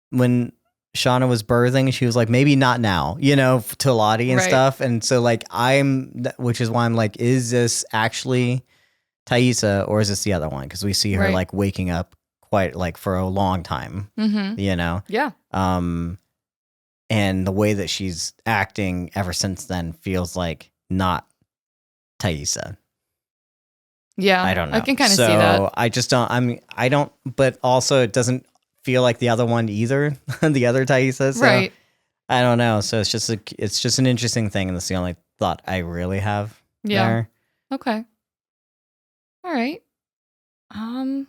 when Shauna was birthing, she was like, maybe not now, you know, to Lottie and stuff. And so like which is why I'm like, is this actually Taissa or is this the other one? Because we see her like waking up quite like for a long time, you know? Yeah. And the way that she's acting ever since then feels like not Taissa. Yeah. I don't know. I can kind of see that. I just don't, but also it doesn't feel like the other one either, the other Taissa. So right. I don't know. So it's just an interesting thing. And that's the only thought I really have there. Okay. All right. I'm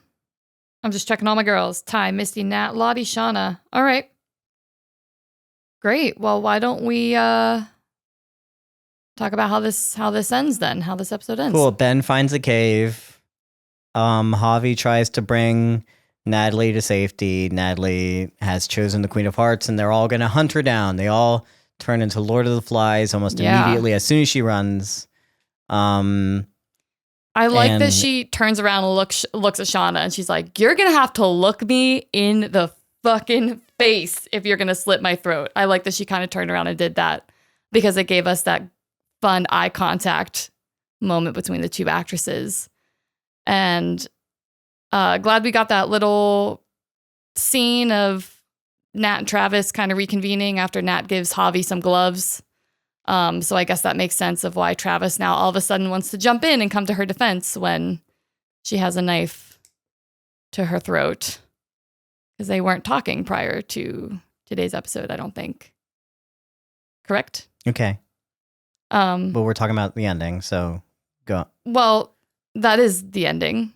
just checking all my girls. Ty, Misty, Nat, Lottie, Shauna. All right. Great. Well, why don't we talk about how this ends then? How this episode ends. Cool. Ben finds a cave. Javi tries to bring Natalie to safety. Natalie has chosen the Queen of Hearts, and they're all going to hunt her down. They all turn into Lord of the Flies almost immediately as soon as she runs. I like that she turns around and looks at Shauna, and she's like, "You're gonna have to look me in the fucking face if you're gonna slit my throat." I like that she kind of turned around and did that because it gave us that fun eye contact moment between the two actresses. And glad we got that little scene of Nat and Travis kind of reconvening after Nat gives Javi some gloves. So I guess that makes sense of why Travis now all of a sudden wants to jump in and come to her defense when she has a knife to her throat. Because they weren't talking prior to today's episode, I don't think. Correct? Okay. But we're talking about the ending, so go. Well, that is the ending.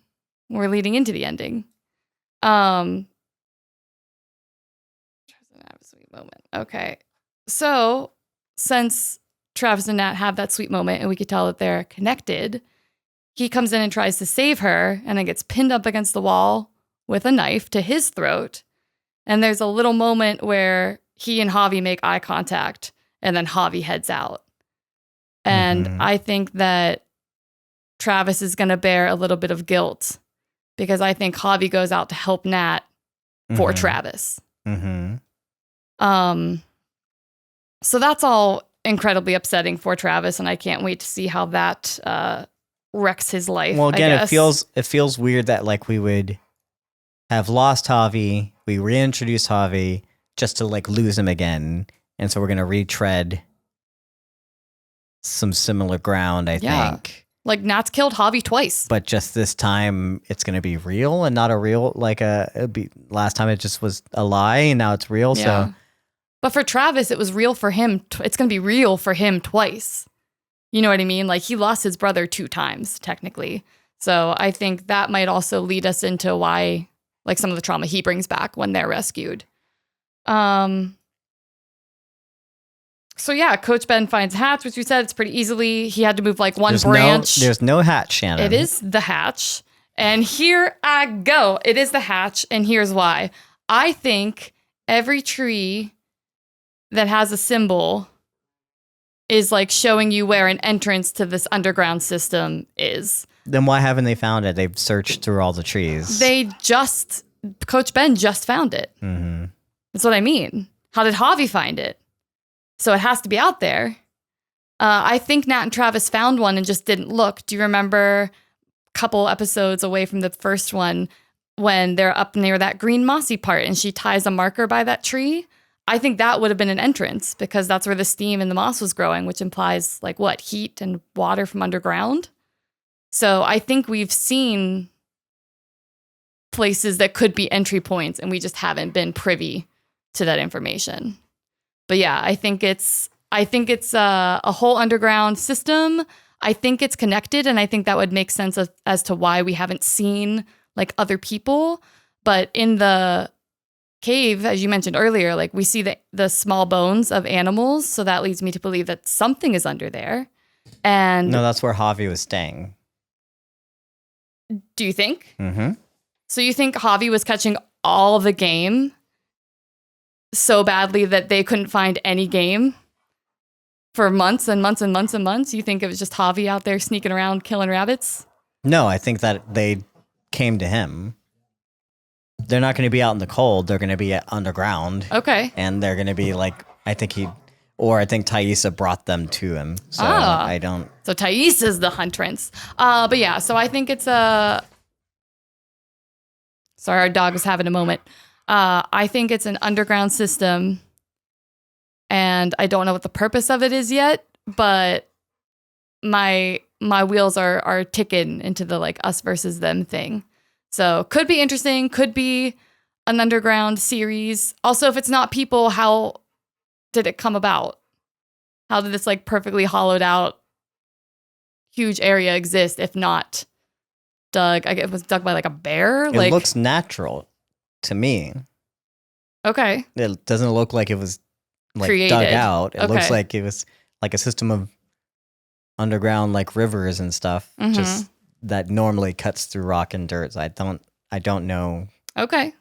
We're leading into the ending. Have a sweet moment. Okay. So since Travis and Nat have that sweet moment and we could tell that they're connected, he comes in and tries to save her and then gets pinned up against the wall with a knife to his throat. And there's a little moment where he and Javi make eye contact and then Javi heads out. And I think that Travis is going to bear a little bit of guilt because I think Javi goes out to help Nat for Travis. So that's all incredibly upsetting for Travis, and I can't wait to see how that wrecks his life. Well, again, it feels weird that like we would have lost Javi, we reintroduce Javi just to like lose him again, and so we're gonna retread some similar ground, I think. Like Nat's killed Javi twice, but just this time it's gonna be real and not a real last time it just was a lie and now it's real. Yeah. So, but for Travis, it was real for him. It's gonna be real for him twice. You know what I mean? Like he lost his brother 2 times technically. So I think that might also lead us into why, like some of the trauma he brings back when they're rescued. So yeah, Coach Ben finds hats, which we said it's pretty easily. He had to move like one branch. There's no hatch, Shannon. It is the hatch. And here I go. It is the hatch. And here's why. I think every tree that has a symbol is like showing you where an entrance to this underground system is. Then why haven't they found it? They've searched through all the trees. Coach Ben just found it. That's what I mean. How did Javi find it? So it has to be out there. I think Nat and Travis found one and just didn't look. Do you remember a couple episodes away from the first one when they're up near that green mossy part and she ties a marker by that tree? I think that would have been an entrance because that's where the steam and the moss was growing, which implies like what? Heat and water from underground. So I think we've seen places that could be entry points and we just haven't been privy to that information. But yeah, I think it's a whole underground system. I think it's connected, and I think that would make sense as to why we haven't seen like other people. But in the cave, as you mentioned earlier, like we see the small bones of animals, so that leads me to believe that something is under there. And No, that's where Javi was staying. Do you think? Mm-hmm. So you think Javi was catching all of the game so badly that they couldn't find any game for months and months and months and months? You think it was just Javi out there sneaking around killing rabbits? No, I think that they came to him. They're not going to be out in the cold. They're going to be Okay. underground. And they're going to be like, I think Taissa brought them to him. So I don't. So Taissa is the huntress. But yeah, so I think it's a. Sorry, our dog was having a moment. I think it's an underground system, and I don't know what the purpose of it is yet, but my wheels are ticking into the like us versus them thing. So could be interesting, could be an underground series. Also, if it's not people, how did it come about? How did this like perfectly hollowed out huge area exist if not dug? I guess it was dug by like a bear? It looks natural to me. Okay. It doesn't look like it was like Created. dug out. It looks Okay. like it was like a system of underground like rivers and stuff. Mhm. Just that normally cuts through rock and dirt. I don't know. Okay.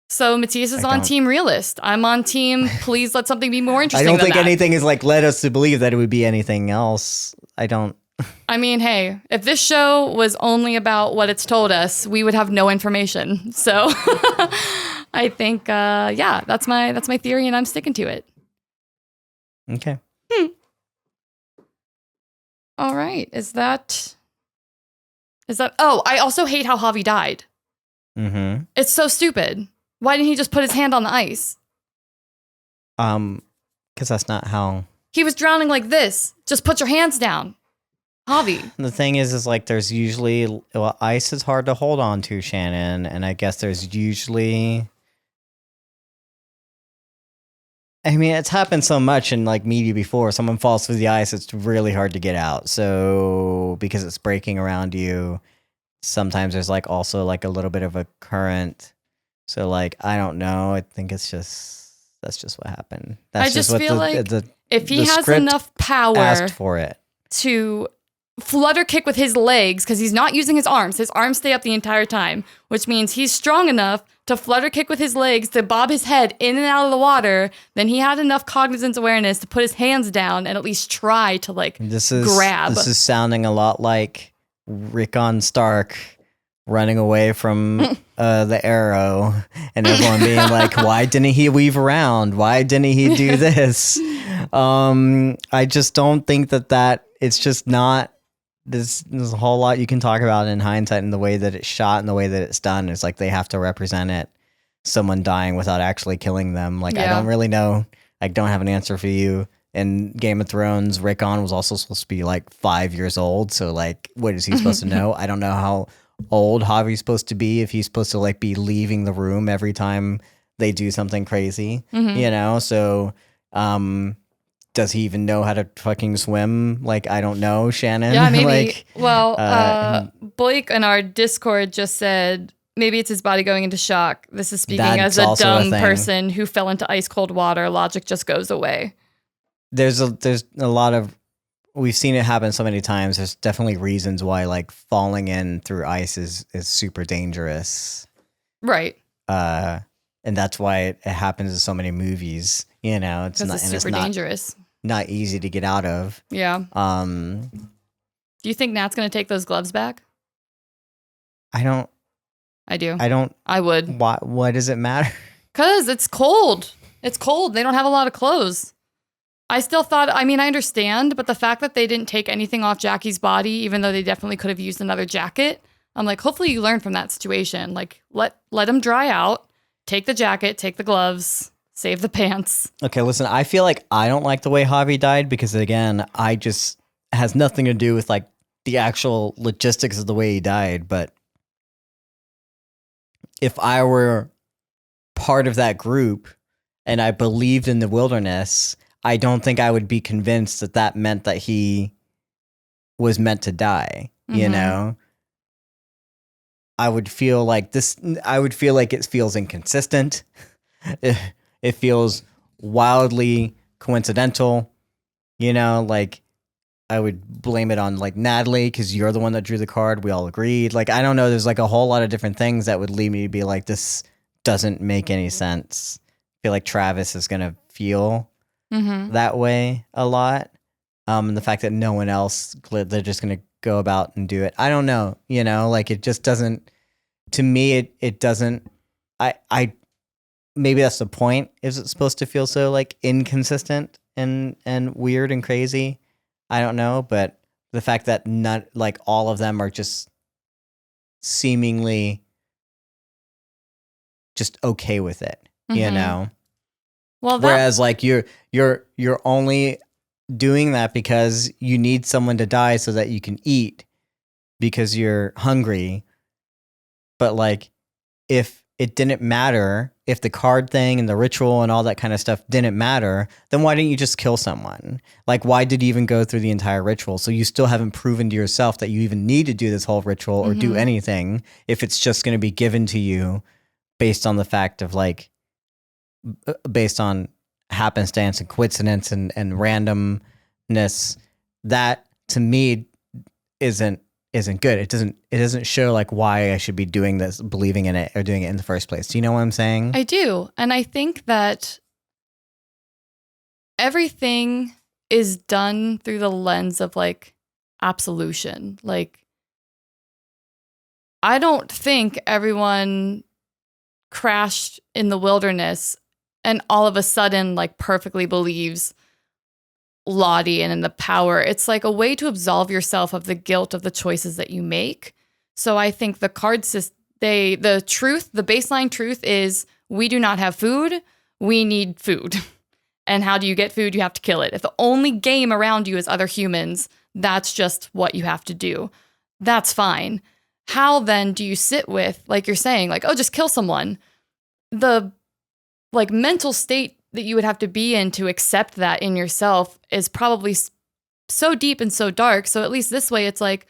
So Mattias is I on don't- team realist. I'm on team please let something be more I interesting don't than think that. anything is like led us to believe that it would be anything else. I don't. I mean, hey, if this show was only about what it's told us, we would have no information. So I think, yeah, that's my theory, and I'm sticking to it. Okay. All right, is that? Oh, I also hate how Javi died. Mm-hmm. It's so stupid. Why didn't he just put his hand on the ice? Because that's not how. He was drowning like this. Just put your hands down, Javi. The thing is like there's usually ice is hard to hold on to, Shannon, and I guess there's usually. I mean, it's happened so much in like media before. Someone falls through the ice, it's really hard to get out. So because it's breaking around you, sometimes there's like also like a little bit of a current. So like I don't know. I think that's just what happened. That's I just what feel like if he the has script enough power asked for it. to flutter kick with his legs, because he's not using his arms stay up the entire time, which means he's strong enough to flutter kick with his legs to bob his head in and out of the water, then he had enough cognizance awareness to put his hands down and at least try to like grab. This is sounding a lot like Rickon Stark running away from the arrow, and everyone being like, "Why didn't he weave around? Why didn't he do this?" I just don't think that it's just not. There's a whole lot you can talk about in hindsight, and the way that it's shot and the way that it's done. It's like they have to represent it, someone dying without actually killing them. Like, I don't really know. I don't have an answer for you. In Game of Thrones, Rickon was also supposed to be like 5 years old. So like, what is he supposed to know? I don't know how old Javi's supposed to be, if he's supposed to like be leaving the room every time they do something crazy, you know? So, does he even know how to fucking swim? Like, I don't know, Shannon. Yeah, maybe. Like, well, Blake in our Discord just said maybe it's his body going into shock. This is speaking as That's a also a dumb thing. person who fell into ice cold water. Logic just goes away. there's a lot of, we've seen it happen so many times. There's definitely reasons why like falling in through ice is super dangerous. Right. And that's why it happens in so many movies. You know, it's Because not, it's and super dangerous. not easy to get out of. Yeah. Do you think Nat's going to take those gloves back? I do. I would. Why does it matter? Because it's cold. It's cold. They don't have a lot of clothes. I still thought, I mean, I understand, but the fact that they didn't take anything off Jackie's body, even though they definitely could have used another jacket, I'm like, hopefully you learn from that situation. Like, let them dry out, take the jacket, take the gloves, save the pants. Okay, listen, I feel like I don't like the way Javi died because, again, it has nothing to do with like the actual logistics of the way he died. But if I were part of that group, and I believed in the wilderness, I don't think I would be convinced that that meant that he was meant to die, you know? I would feel like it feels inconsistent. It feels wildly coincidental, you know, like I would blame it on like Natalie because you're the one that drew the card. We all agreed. Like, I don't know. There's like a whole lot of different things that would lead me to be like, this doesn't make any sense. I feel like Travis is going to feel that way a lot. And the fact that no one else, they're just going to go about and do it. I don't know, you know, like it just doesn't, to me, it doesn't, I maybe that's the point. Is it supposed to feel so like inconsistent and weird and crazy? I don't know, but the fact that not like all of them are just seemingly just okay with it, you know? Well, whereas like you're only doing that because you need someone to die so that you can eat because you're hungry. But like, if it didn't matter, if the card thing and the ritual and all that kind of stuff didn't matter, then why didn't you just kill someone? Like, why did you even go through the entire ritual? So you still haven't proven to yourself that you even need to do this whole ritual or do anything if it's just going to be given to you based on the fact of like, based on happenstance and coincidence and randomness. That to me isn't good. It doesn't show like why I should be doing this, believing in it, or doing it in the first place. Do you know what I'm saying? I do. And I think that everything is done through the lens of like absolution. Like, I don't think everyone crashed in the wilderness and all of a sudden like perfectly believes Lottie and in the power. It's like a way to absolve yourself of the guilt of the choices that you make. So I think the card system, the baseline truth is we do not have food. We need food. And how do you get food? You have to kill it. If the only game around you is other humans, that's just what you have to do. That's fine. How then do you sit with, like you're saying, like, oh, just kill someone? The like mental state that you would have to be in to accept that in yourself is probably so deep and so dark. So at least this way, it's like,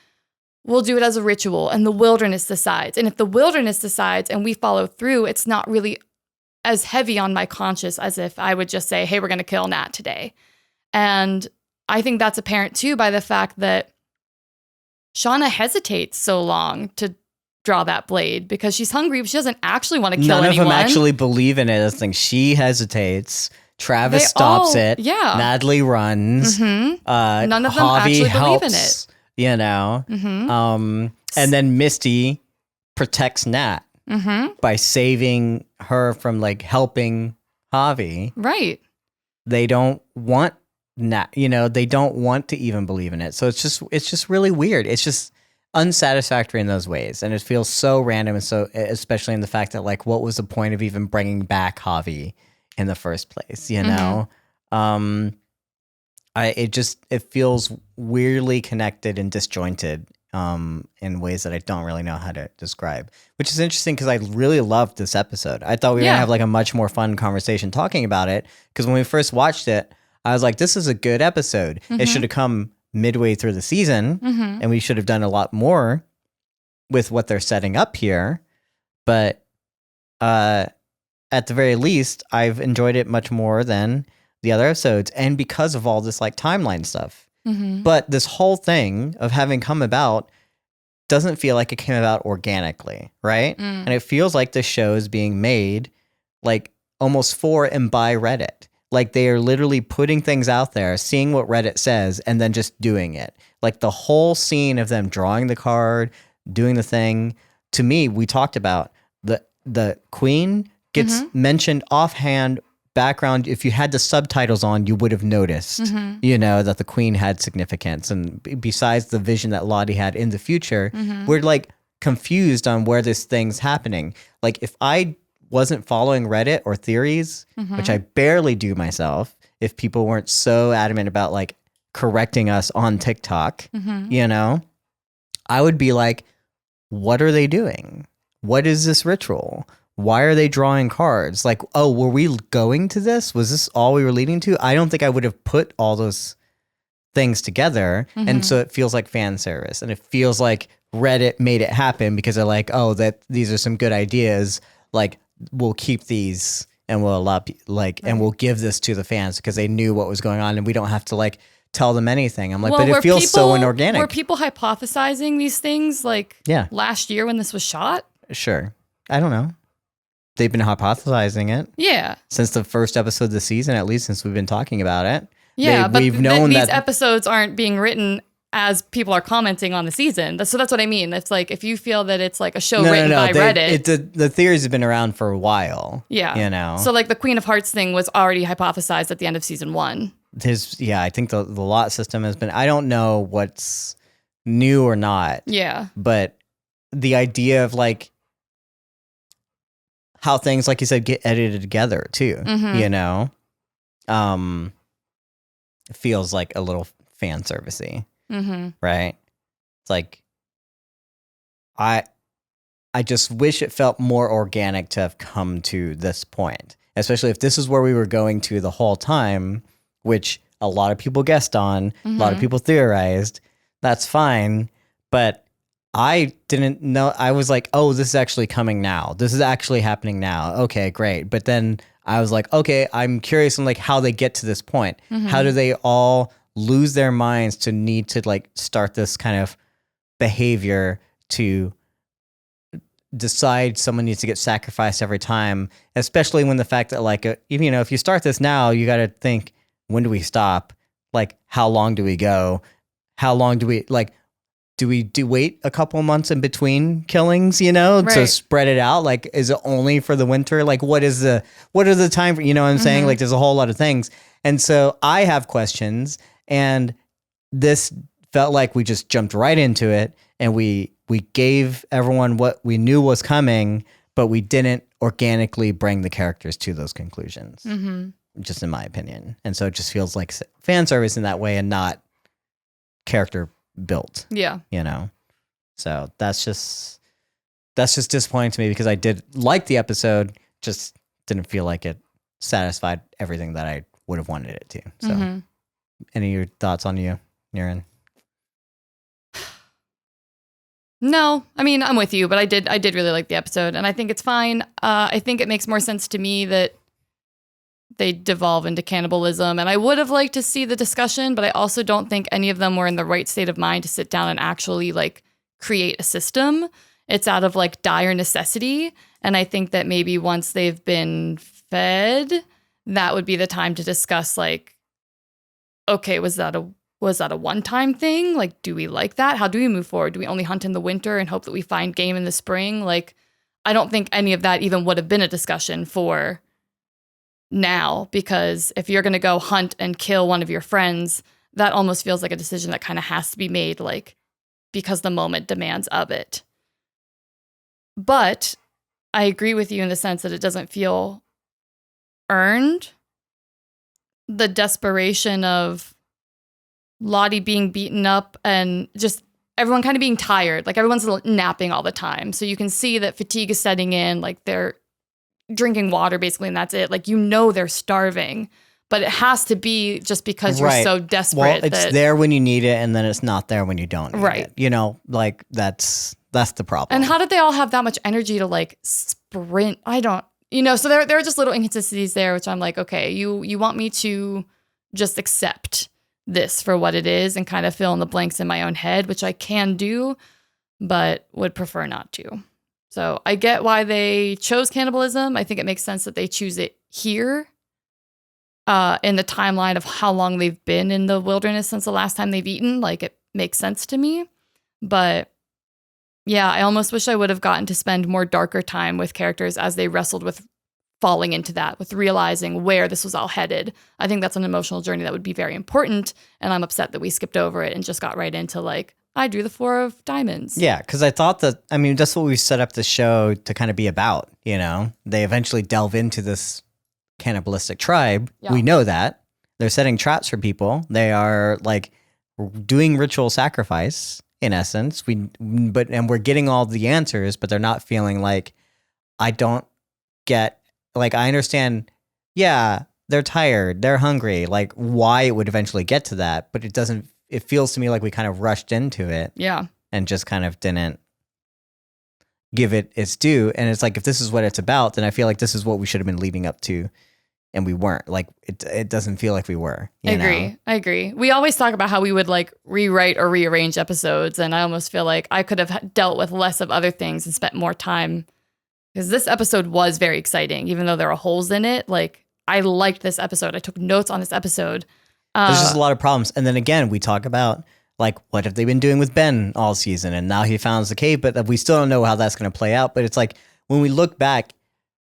we'll do it as a ritual and the wilderness decides. And if the wilderness decides and we follow through, it's not really as heavy on my conscience as if I would just say, hey, we're going to kill Nat today. And I think that's apparent too by the fact that Shauna hesitates so long to draw that blade because she's hungry, but she doesn't actually want to kill anyone. None of them actually believe in it. I think she hesitates. Travis stops it. Yeah. Natalie runs. None of them Javi actually helps, believe in it. You know? And then Misty protects Nat by saving her from like helping Javi. Right. They don't want Nat, you know, they don't want to even believe in it. So it's just really weird. It's just unsatisfactory in those ways, and it feels so random, and so especially in the fact that like, what was the point of even bringing back Javi in the first place? You know, it feels weirdly connected and disjointed in ways that I don't really know how to describe. Which is interesting because I really loved this episode. I thought we were gonna have like a much more fun conversation talking about it because when we first watched it, I was like, this is a good episode. It should have come midway through the season, and we should have done a lot more with what they're setting up here. But at the very least, I've enjoyed it much more than the other episodes, and because of all this like timeline stuff. But this whole thing of having come about doesn't feel like it came about organically, right? And it feels like the show is being made like almost for and by Reddit. Like they are literally putting things out there, seeing what Reddit says, and then just doing it. Like the whole scene of them drawing the card, doing the thing. To me, we talked about the queen gets mentioned offhand background. If you had the subtitles on, you would have noticed, you know, that the queen had significance. And besides the vision that Lottie had in the future, we're like confused on where this thing's happening. Like if I wasn't following Reddit or theories, which I barely do myself, if people weren't so adamant about like correcting us on TikTok, you know, I would be like, what are they doing? What is this ritual? why are they drawing cards? Like, oh, were we going to this? Was this all we were leading to? I don't think I would have put all those things together. And so it feels like fan service, and it feels like Reddit made it happen because they're like, oh, that these are some good ideas. Like, we'll keep these and we'll allow and we'll give this to the fans because they knew what was going on, and we don't have to like tell them anything. I'm like, but it feels so inorganic. Were people hypothesizing these things like last year when this was shot? Sure. I don't know. They've been hypothesizing it. Yeah. Since the first episode of the season, at least since we've been talking about it. Yeah, but we've known these episodes aren't being written as people are commenting on the season. So that's what I mean. It's like if you feel that it's like a show written by Reddit. The theories have been around for a while. Yeah. You know. So like the Queen of Hearts thing was already hypothesized at the end of season 1. I think the lot system has been, I don't know what's new or not. Yeah. But the idea of like how things, like you said, get edited together too, you know, feels like a little fan servicey, right? It's like, I just wish it felt more organic to have come to this point, especially if this is where we were going to the whole time, which a lot of people guessed on, a lot of people theorized. That's fine, but I didn't know. I was like, oh, this is actually coming now. This is actually happening now. Okay, great. But then I was like, okay, I'm curious on like how they get to this point. How do they all lose their minds to need to like start this kind of behavior to decide someone needs to get sacrificed every time, especially when the fact that like, you know, if you start this now, you got to think, when do we stop? Like, how long do we go? How long do we like, do we wait a couple months in between killings, you know, to spread it out? Like, is it only for the winter? Like, what are the time for, you know what I'm saying? Like, there's a whole lot of things. And so I have questions, and this felt like we just jumped right into it, and we gave everyone what we knew was coming, but we didn't organically bring the characters to those conclusions, just in my opinion. And so it just feels like fan service in that way and not character built. Yeah. You know? So that's just disappointing to me because I did like the episode, just didn't feel like it satisfied everything that I would have wanted it to. So any of your thoughts on you, Niren? No, I mean, I'm with you, but I did really like the episode, and I think it's fine. I think it makes more sense to me that they devolve into cannibalism, and I would have liked to see the discussion, but I also don't think any of them were in the right state of mind to sit down and actually like create a system. It's out of like dire necessity, and I think that maybe once they've been fed, that would be the time to discuss like, okay, was that a one-time thing? Like, do we like that? How do we move forward? Do we only hunt in the winter and hope that we find game in the spring? Like, I don't think any of that even would have been a discussion for now, because if you're going to go hunt and kill one of your friends, that almost feels like a decision that kind of has to be made, like, because the moment demands of it. But I agree with you in the sense that it doesn't feel earned. The desperation of Lottie being beaten up and just everyone kind of being tired, like everyone's napping all the time. So you can see that fatigue is setting in, like they're drinking water basically, and that's it. Like, you know, they're starving, but it has to be just because you're so desperate. Well, it's there when you need it, and then it's not there when you don't need it. You know, like that's the problem. And how did they all have that much energy to like sprint? I don't, you know, so there are just little inconsistencies there, which I'm like, okay, you want me to just accept this for what it is and kind of fill in the blanks in my own head, which I can do, but would prefer not to. So I get why they chose cannibalism. I think it makes sense that they choose it here in the timeline of how long they've been in the wilderness since the last time they've eaten. Like, it makes sense to me. But yeah, I almost wish I would have gotten to spend more darker time with characters as they wrestled with falling into that, with realizing where this was all headed. I think that's an emotional journey that would be very important. And I'm upset that we skipped over it and just got right into like, I drew the 4 of diamonds. Yeah, because I thought that, I mean, that's what we set up the show to kind of be about, you know? They eventually delve into this cannibalistic tribe. Yeah. We know that. They're setting traps for people. They are like doing ritual sacrifice, in essence. And we're getting all the answers, but they're not feeling like, I don't get, like, I understand, yeah, they're tired, they're hungry, like, why it would eventually get to that, but it feels to me like we kind of rushed into it. Yeah. And just kind of didn't give it its due. And it's like, if this is what it's about, then I feel like this is what we should have been leading up to. And we weren't. Like, it doesn't feel like we were. I agree. We always talk about how we would like rewrite or rearrange episodes. And I almost feel like I could have dealt with less of other things and spent more time. Because this episode was very exciting, even though there are holes in it. Like, I liked this episode. I took notes on this episode. There's just a lot of problems. And then again, we talk about, like, what have they been doing with Ben all season? And now he found the cave, but we still don't know how that's going to play out. But it's like, when we look back,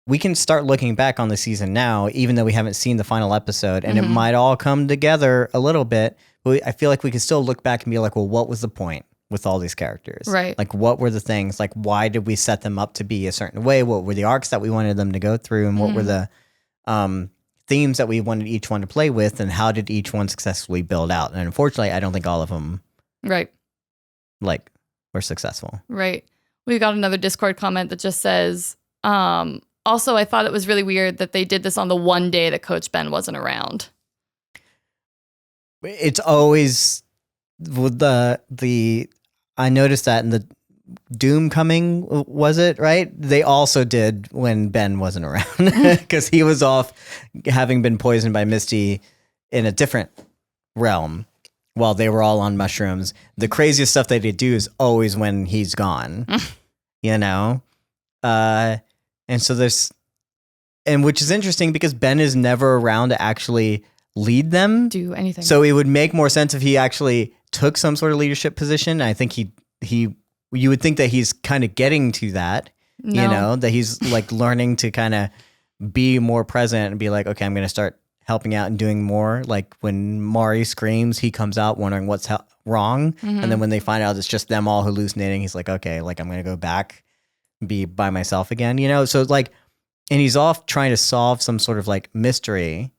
we can start looking back on the season now, even though we haven't seen the final episode, and it might all come together a little bit. But I feel like we can still look back and be like, well, what was the point with all these characters? Right. Like, what were the things? Like, why did we set them up to be a certain way? What were the arcs that we wanted them to go through? And what were the themes that we wanted each one to play with? And how did each one successfully build out? And unfortunately, I don't think all of them like were successful. Right. We got another Discord comment that just says, also, I thought it was really weird that they did this on the one day that Coach Ben wasn't around. It's always with the I noticed that in the Doom Coming, was it, right? They also did when Ben wasn't around because he was off having been poisoned by Misty in a different realm while they were all on mushrooms. The craziest stuff that they do is always when he's gone, you know? And so which is interesting because Ben is never around to actually lead them. Do anything. So it would make more sense if he actually took some sort of leadership position. I think you would think that he's kind of getting to that, you know, that he's like learning to kind of be more present and be like, okay, I'm going to start helping out and doing more. Like when Mari screams, he comes out wondering what's wrong. And then when they find out it's just them all hallucinating, he's like, okay, like I'm going to go back, be by myself again, you know? So like, and he's off trying to solve some sort of like mystery.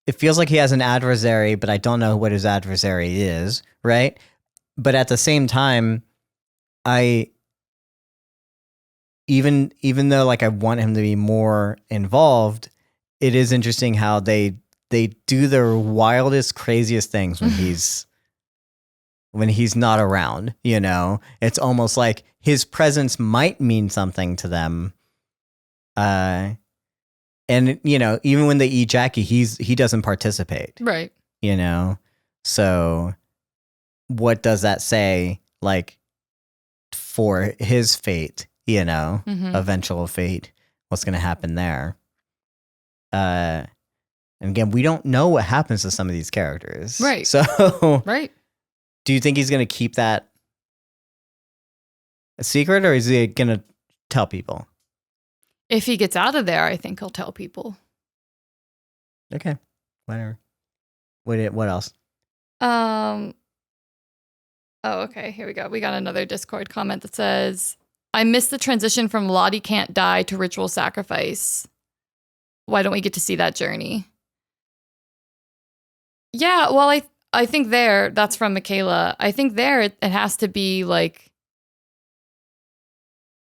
It feels like he has an adversary, but I don't know what his adversary is, right? But at the same time, even though like I want him to be more involved, it is interesting how they do their wildest, craziest things when he's not around, you know? It's almost like his presence might mean something to them. And, you know, even when they eat Jackie, he doesn't participate. Right. You know? So what does that say, like, for his fate, you know? Eventual fate? What's going to happen there? And again, we don't know what happens to some of these characters. Right. So... Right. Do you think he's going to keep that a secret, or is he going to tell people? If he gets out of there, I think he'll tell people. Okay, whatever. What else? Oh, okay. Here we go. We got another Discord comment that says, "I missed the transition from Lottie can't die to ritual sacrifice. Why don't we get to see that journey?" Yeah, well, I think that's from Michaela. I think it has to be like,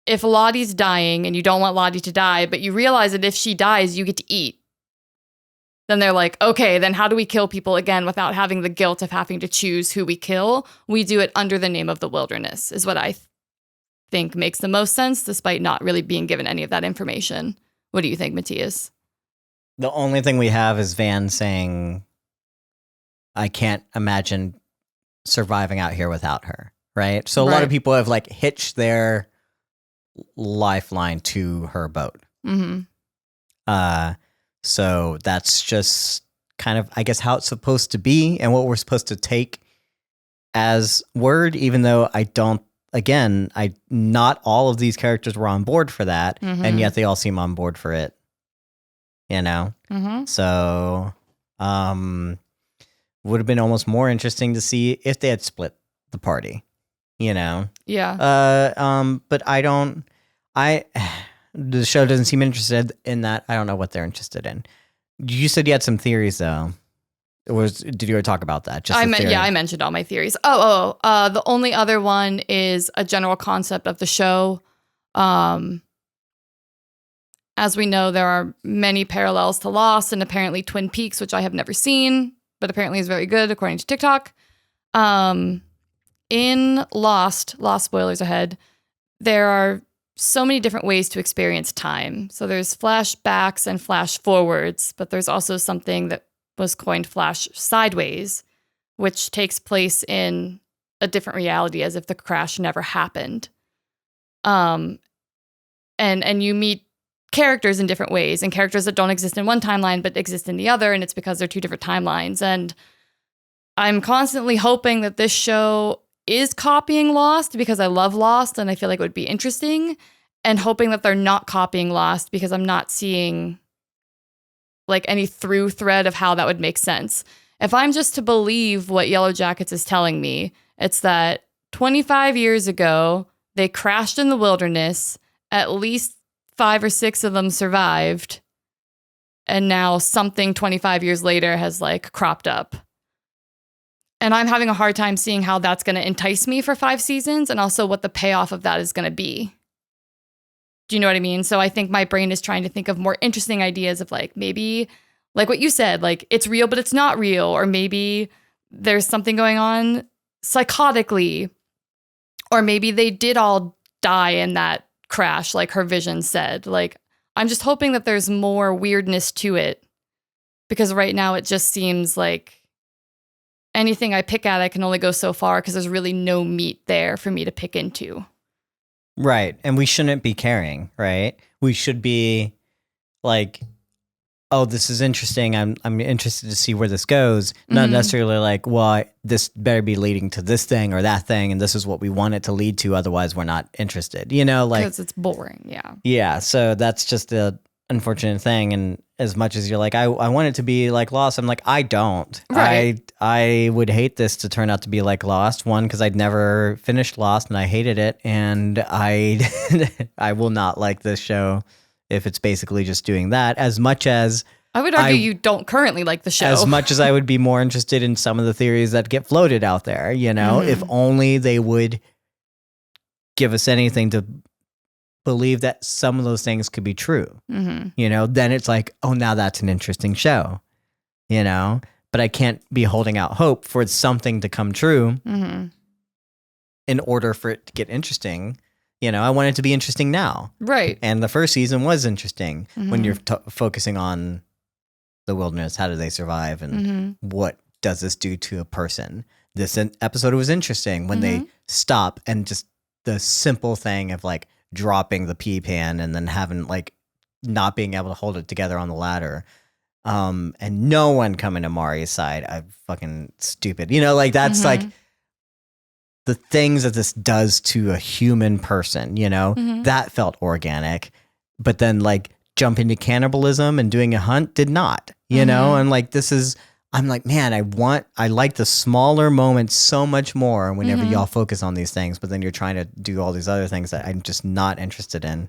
if Lottie's dying and you don't want Lottie to die, but you realize that if she dies, you get to eat. Then they're like, okay, then how do we kill people again without having the guilt of having to choose who we kill? We do it under the name of the wilderness, is what I think makes the most sense, despite not really being given any of that information. What do you think, Mattias? The only thing we have is Van saying, I can't imagine surviving out here without her, right? So a lot of people have like hitched their lifeline to her boat. So that's just kind of, I guess, how it's supposed to be and what we're supposed to take as word, even though not all of these characters were on board for that, and yet they all seem on board for it, you know? So, would have been almost more interesting to see if they had split the party, you know? Yeah. But the show doesn't seem interested in that. I don't know what they're interested in. You said you had some theories, though. Did you ever talk about that? I mentioned all my theories. The only other one is a general concept of the show. As we know, there are many parallels to Lost and apparently Twin Peaks, which I have never seen, but apparently is very good according to TikTok. In Lost spoilers ahead, there are so many different ways to experience time. So there's flashbacks and flash forwards, but there's also something that was coined flash sideways, which takes place in a different reality as if the crash never happened. And you meet characters in different ways, and characters that don't exist in one timeline but exist in the other, and it's because they're two different timelines. And I'm constantly hoping that this show is copying Lost because I love Lost and I feel like it would be interesting, and hoping that they're not copying Lost because I'm not seeing like any through thread of how that would make sense. If I'm just to believe what Yellowjackets is telling me, it's that 25 years ago, they crashed in the wilderness, at least 5 or 6 of them survived, and now something 25 years later has like cropped up. And I'm having a hard time seeing how that's going to entice me for 5 seasons, and also what the payoff of that is going to be. Do you know what I mean? So I think my brain is trying to think of more interesting ideas of like, maybe like what you said, like it's real, but it's not real. Or maybe there's something going on psychotically. Or maybe they did all die in that crash, like her vision said. Like, I'm just hoping that there's more weirdness to it, because right now it just seems like anything I pick at, I can only go so far because there's really no meat there for me to pick into. Right. And we shouldn't be caring, right? We should be like, oh, this is interesting. I'm interested to see where this goes. Not necessarily like, well, this better be leading to this thing or that thing, and this is what we want it to lead to. Otherwise, we're not interested. You know, like, because it's boring. Yeah. Yeah. So that's just the unfortunate thing. And as much as you're like, I want it to be like Lost, I'm like, I don't. Right. I would hate this to turn out to be like Lost. One, because I'd never finished Lost and I hated it, and I will not like this show if it's basically just doing that. As much as I would argue you don't currently like the show. As much as I would be more interested in some of the theories that get floated out there, you know, if only they would give us anything to believe that some of those things could be true, you know, then it's like, oh, now that's an interesting show, you know, but I can't be holding out hope for something to come true in order for it to get interesting. You know, I want it to be interesting now. Right. And the first season was interesting when you're focusing on the wilderness. How do they survive? And what does this do to a person? This episode was interesting when they stop and just the simple thing of like dropping the pea pan and then having like not being able to hold it together on the ladder. And no one coming to Mari's side. I'm fucking stupid. You know, like that's like the things that this does to a human person, you know, that felt organic. But then like jumping to cannibalism and doing a hunt did not, you know? And like, I'm like, man, I like the smaller moments so much more whenever y'all focus on these things, but then you're trying to do all these other things that I'm just not interested in.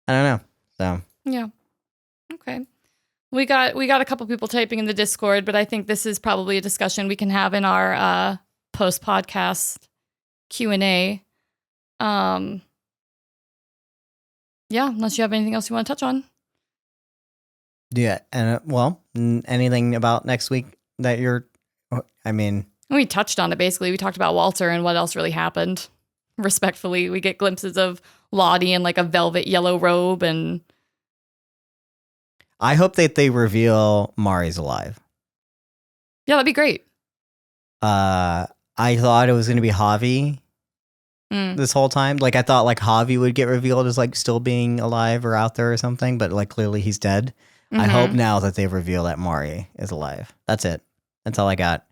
I don't know. So. Yeah. Okay. We got a couple people typing in the Discord, but I think this is probably a discussion we can have in our, post-podcast Q&A. Yeah, unless you have anything else you want to touch on. Yeah, and anything about next week that we touched on it basically. We talked about Walter and what else really happened. Respectfully, we get glimpses of Lottie in like a velvet yellow robe, and I hope that they reveal Mari's alive. Yeah, that'd be great. I thought it was going to be Javi this whole time. Like, I thought like Javi would get revealed as like still being alive or out there or something, but like clearly he's dead. I hope now that they reveal that Mari is alive. That's it. That's all I got.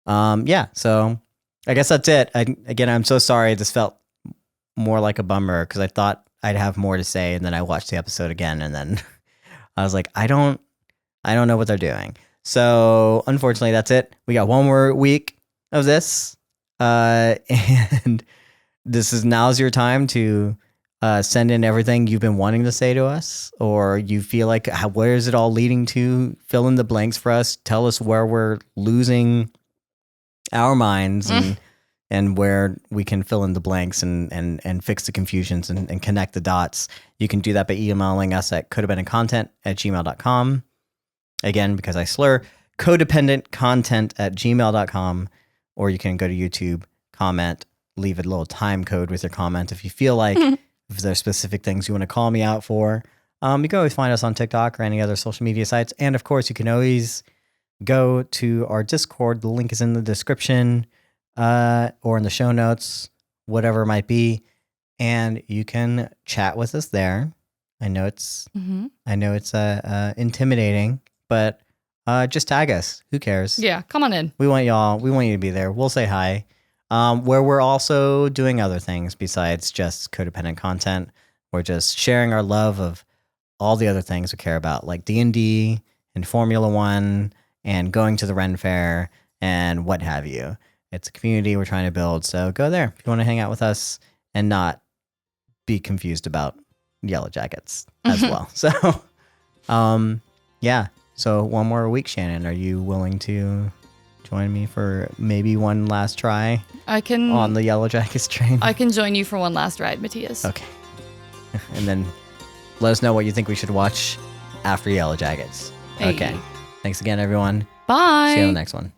Yeah, so I guess that's it. I'm so sorry. This felt more like a bummer because I thought I'd have more to say, and then I watched the episode again, and then I was like, I don't know what they're doing. So unfortunately, that's it. We got one more week of this, and now's your time to send in everything you've been wanting to say to us, or you feel like where is it all leading to? Fill in the blanks for us. Tell us where we're losing our minds, and and where we can fill in the blanks and fix the confusions and connect the dots, you can do that by emailing us at codependentcontent@gmail.com. Again, because I slur, codependentcontent@gmail.com, or you can go to YouTube, comment, leave a little time code with your comment if you feel like. If there's specific things you want to call me out for. You can always find us on TikTok or any other social media sites. And of course, you can always go to our Discord. The link is in the description or in the show notes, whatever it might be. And you can chat with us there. I know it's intimidating, but just tag us. Who cares? Yeah, come on in. We want y'all. We want you to be there. We'll say hi. Where we're also doing other things besides just codependent content. We're just sharing our love of all the other things we care about, like D&D and Formula One and going to the Ren Fair and what have you. It's a community we're trying to build, so go there if you want to hang out with us and not be confused about Yellowjackets as well. So, yeah. So one more week, Shannon. Are you willing to join me for maybe one last try on the Yellowjackets train? I can join you for one last ride, Mattias. Okay. And then let us know what you think we should watch after Yellowjackets. Hey. Okay. Thanks again, everyone. Bye. See you on the next one.